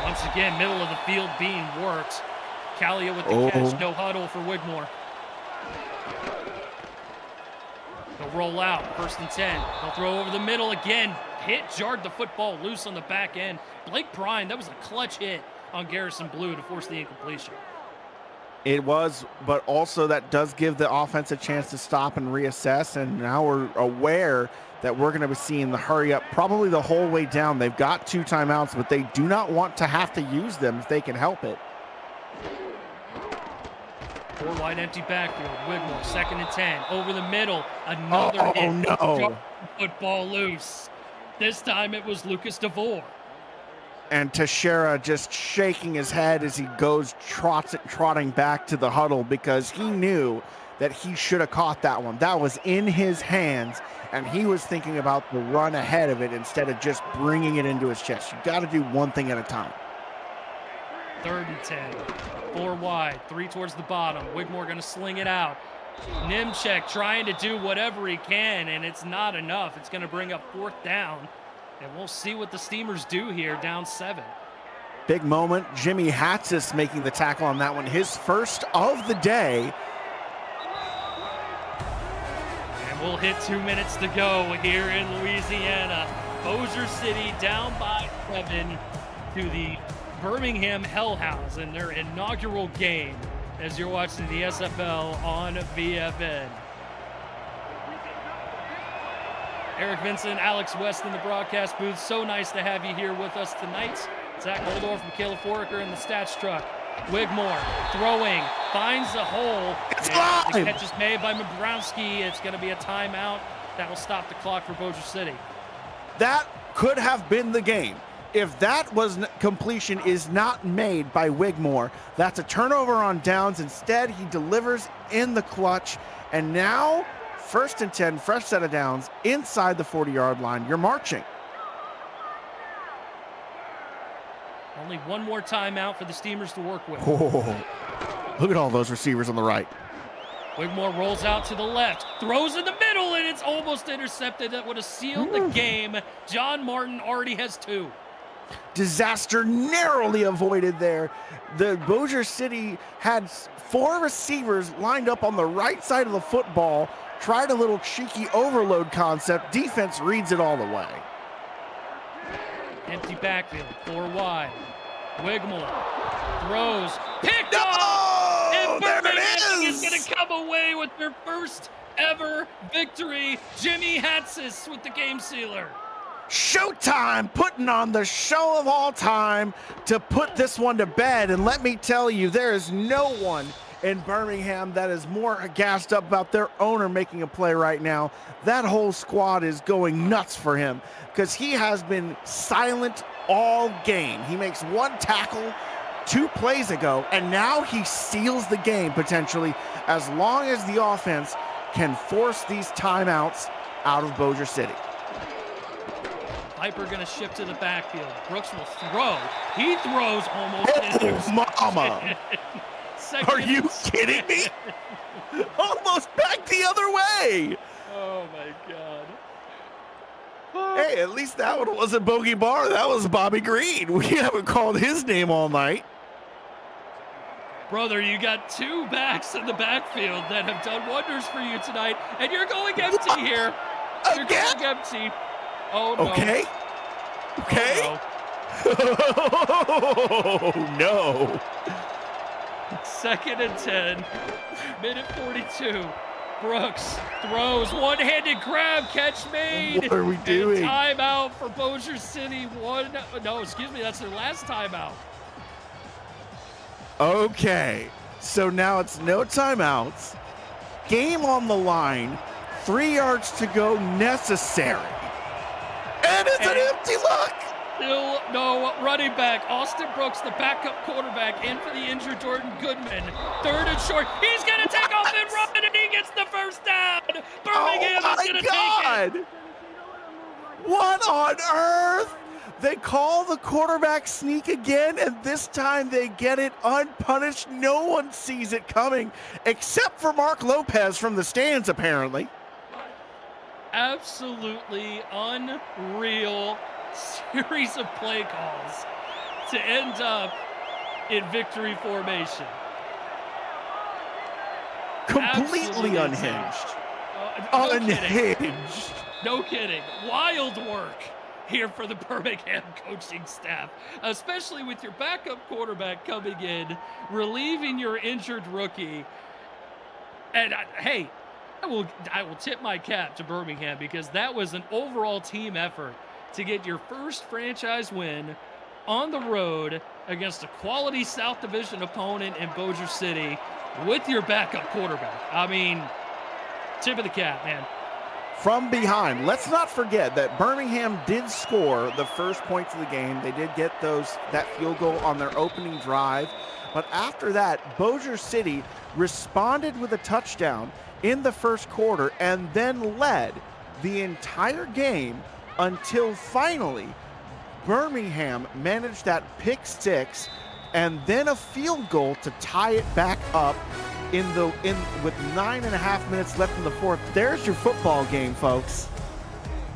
Once again, middle of the field being worked. Callia with the catch, no huddle for Wigmore. He'll roll out, 1st and 10. He'll throw over the middle again. Jarred the football loose on the back end. Blake Bryan, that was a clutch hit on Garrison Blue to force the incompletion. It was, but also that does give the offense a chance to stop and reassess, and now we're aware that we're going to be seeing the hurry up probably the whole way down. They've got 2 timeouts, but they do not want to have to use them if they can help it. 4 wide empty backfield. Wigmore, 2nd and 10. Over the middle. Another hit. No. Football loose. This time it was Lucas DeVore. And Teixeira just shaking his head as he goes trotting back to the huddle because he knew that he should have caught that one. That was in his hands, and he was thinking about the run ahead of it instead of just bringing it into his chest. You got to do one thing at a time. 3rd and 10. 4 wide, 3 towards the bottom. Wigmore going to sling it out. Nimchek trying to do whatever he can, and it's not enough. It's going to bring up 4th down, and we'll see what the Steamers do here, down 7. Big moment. Jimmy Hatsis making the tackle on that one, his first of the day. And we'll hit 2 minutes to go here in Louisiana. Bossier City down by 7 to the Birmingham Hellhounds in their inaugural game as you're watching the SFL on VFN. Eric Vincent, Alex West in the broadcast booth. So nice to have you here with us tonight. Zach Moldorf from Caleb Foraker in the stats truck. Wigmore throwing, finds a hole. It's live! The catch is made by Mabrowski. It's going to be a timeout. That will stop the clock for Bossier City. That could have been the game. If that completion is not made by Wigmore, that's a turnover on downs. Instead, he delivers in the clutch. And now, 1st and 10, fresh set of downs inside the 40-yard line. You're marching. Only one more timeout for the Steamers to work with. Oh, look at all those receivers on the right. Wigmore rolls out to the left, throws in the middle, and it's almost intercepted. That would have sealed the game. John Martin already has 2. Disaster narrowly avoided there. The Bossier City had 4 receivers lined up on the right side of the football, tried a little cheeky overload concept. Defense reads it all the way. Empty backfield, 4 wide. Wigmore throws, picked No! off, and There it Birmingham is! is going to come away with their first ever victory. Jimmy Hatsis with the game sealer. Showtime, putting on the show of all time to put this one to bed. And let me tell you, there is no one in Birmingham that is more gassed up about their owner making a play right now. That whole squad is going nuts for him because he has been silent all game. He makes 1 tackle 2 plays ago, and now he seals the game potentially as long as the offense can force these timeouts out of Bossier City. Viper going to shift to the backfield. Brooks will throw. He throws almost. Oh, mama. Are you kidding me? Almost back the other way. Oh, my God. Hey, at least that one wasn't Bogey Barr. That was Bobby Green. We haven't called his name all night. Brother, you got 2 backs in the backfield that have done wonders for you tonight, and you're going empty here. You're going empty. Oh, no. Okay. Okay. Oh, no. 2nd and 10. Minute 42. Brooks throws, one-handed grab, catch made. What are we doing? And timeout for Bossier City. That's their last timeout. Okay. So now it's no timeouts. Game on the line. 3 yards to go necessary. And it's an empty look. Still no running back. Austin Brooks, the backup quarterback, in for the injured Jordan Goodman. 3rd and short. He's going to take off and run, and he gets the first down. Birmingham is going to take it. What on earth? They call the quarterback sneak again, and this time they get it unpunished. No one sees it coming, except for Mark Lopez from the stands, apparently. Absolutely unreal series of play calls to end up in victory formation. Completely unhinged. Unhinged. No kidding. Wild work here for the Birmingham coaching staff, especially with your backup quarterback coming in, relieving your injured rookie. And hey, I will tip my cap to Birmingham because that was an overall team effort to get your first franchise win on the road against a quality South Division opponent in Bossier City with your backup quarterback. I mean, tip of the cap, man. from behind. Let's not forget that Birmingham did score the first points of the game. They did get that field goal on their opening drive. But after that, Bossier City responded with a touchdown in the first quarter and then led the entire game until finally Birmingham managed that pick six and then a field goal to tie it back up with 9.5 minutes left in the fourth. There's your football game, folks.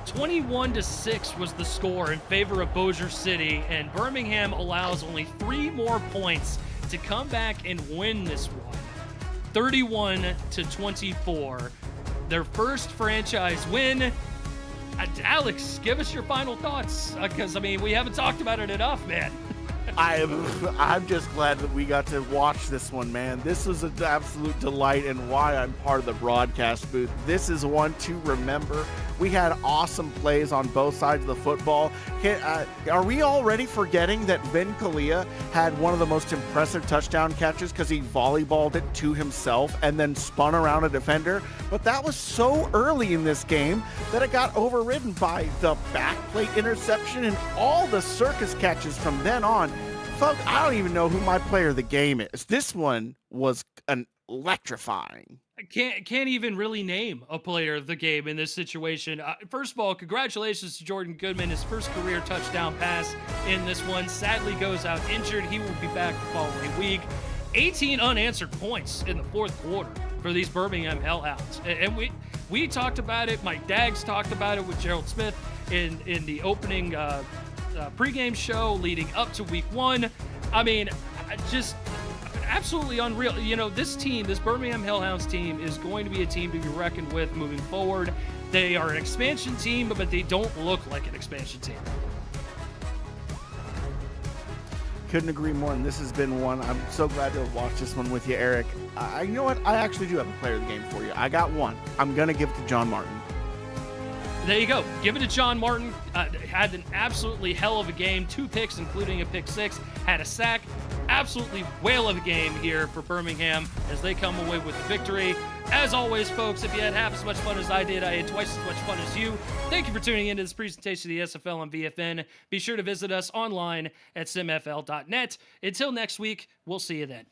21-6 was the score in favor of Bossier City, and Birmingham allows only 3 more points to come back and win this one. 31-24. Their first franchise win. Alex, give us your final thoughts, because we haven't talked about it enough, man. I'm just glad that we got to watch this one, man. This was an absolute delight, and why I'm part of the broadcast booth. This is one to remember. We had awesome plays on both sides of the football. Are we already forgetting that Ben Kalia had one of the most impressive touchdown catches because he volleyballed it to himself and then spun around a defender? But that was so early in this game that it got overridden by the backplate interception and all the circus catches from then on. Folks, I don't even know who my player of the game is. This one was electrifying. Can't even really name a player of the game in this situation. First of all, congratulations to Jordan Goodman. His first career touchdown pass in this one. Sadly goes out injured. He will be back the following week. 18 unanswered points in the fourth quarter for these Birmingham Hellhounds. And we talked about it. Mike Daggs talked about it with Gerald Smith in the opening pregame show leading up to week 1. Just absolutely unreal. This Birmingham Hellhounds team is going to be a team to be reckoned with moving forward. They are an expansion team, but they don't look like an expansion team. Couldn't agree more, and this has been one. I'm so glad to have watched this one with you, Eric. You know what? I actually do have a player of the game for you. I got one. I'm going to give it to John Martin. There you go. Give it to John Martin. Had an absolutely hell of a game. 2 picks, including a pick 6. Had a sack. Absolutely whale of a game here for Birmingham as they come away with the victory. As always, folks, if you had half as much fun as I did, I had twice as much fun as you. Thank you for tuning into this presentation of the SFL on VFN. Be sure to visit us online at simfl.net. Until next week, we'll see you then.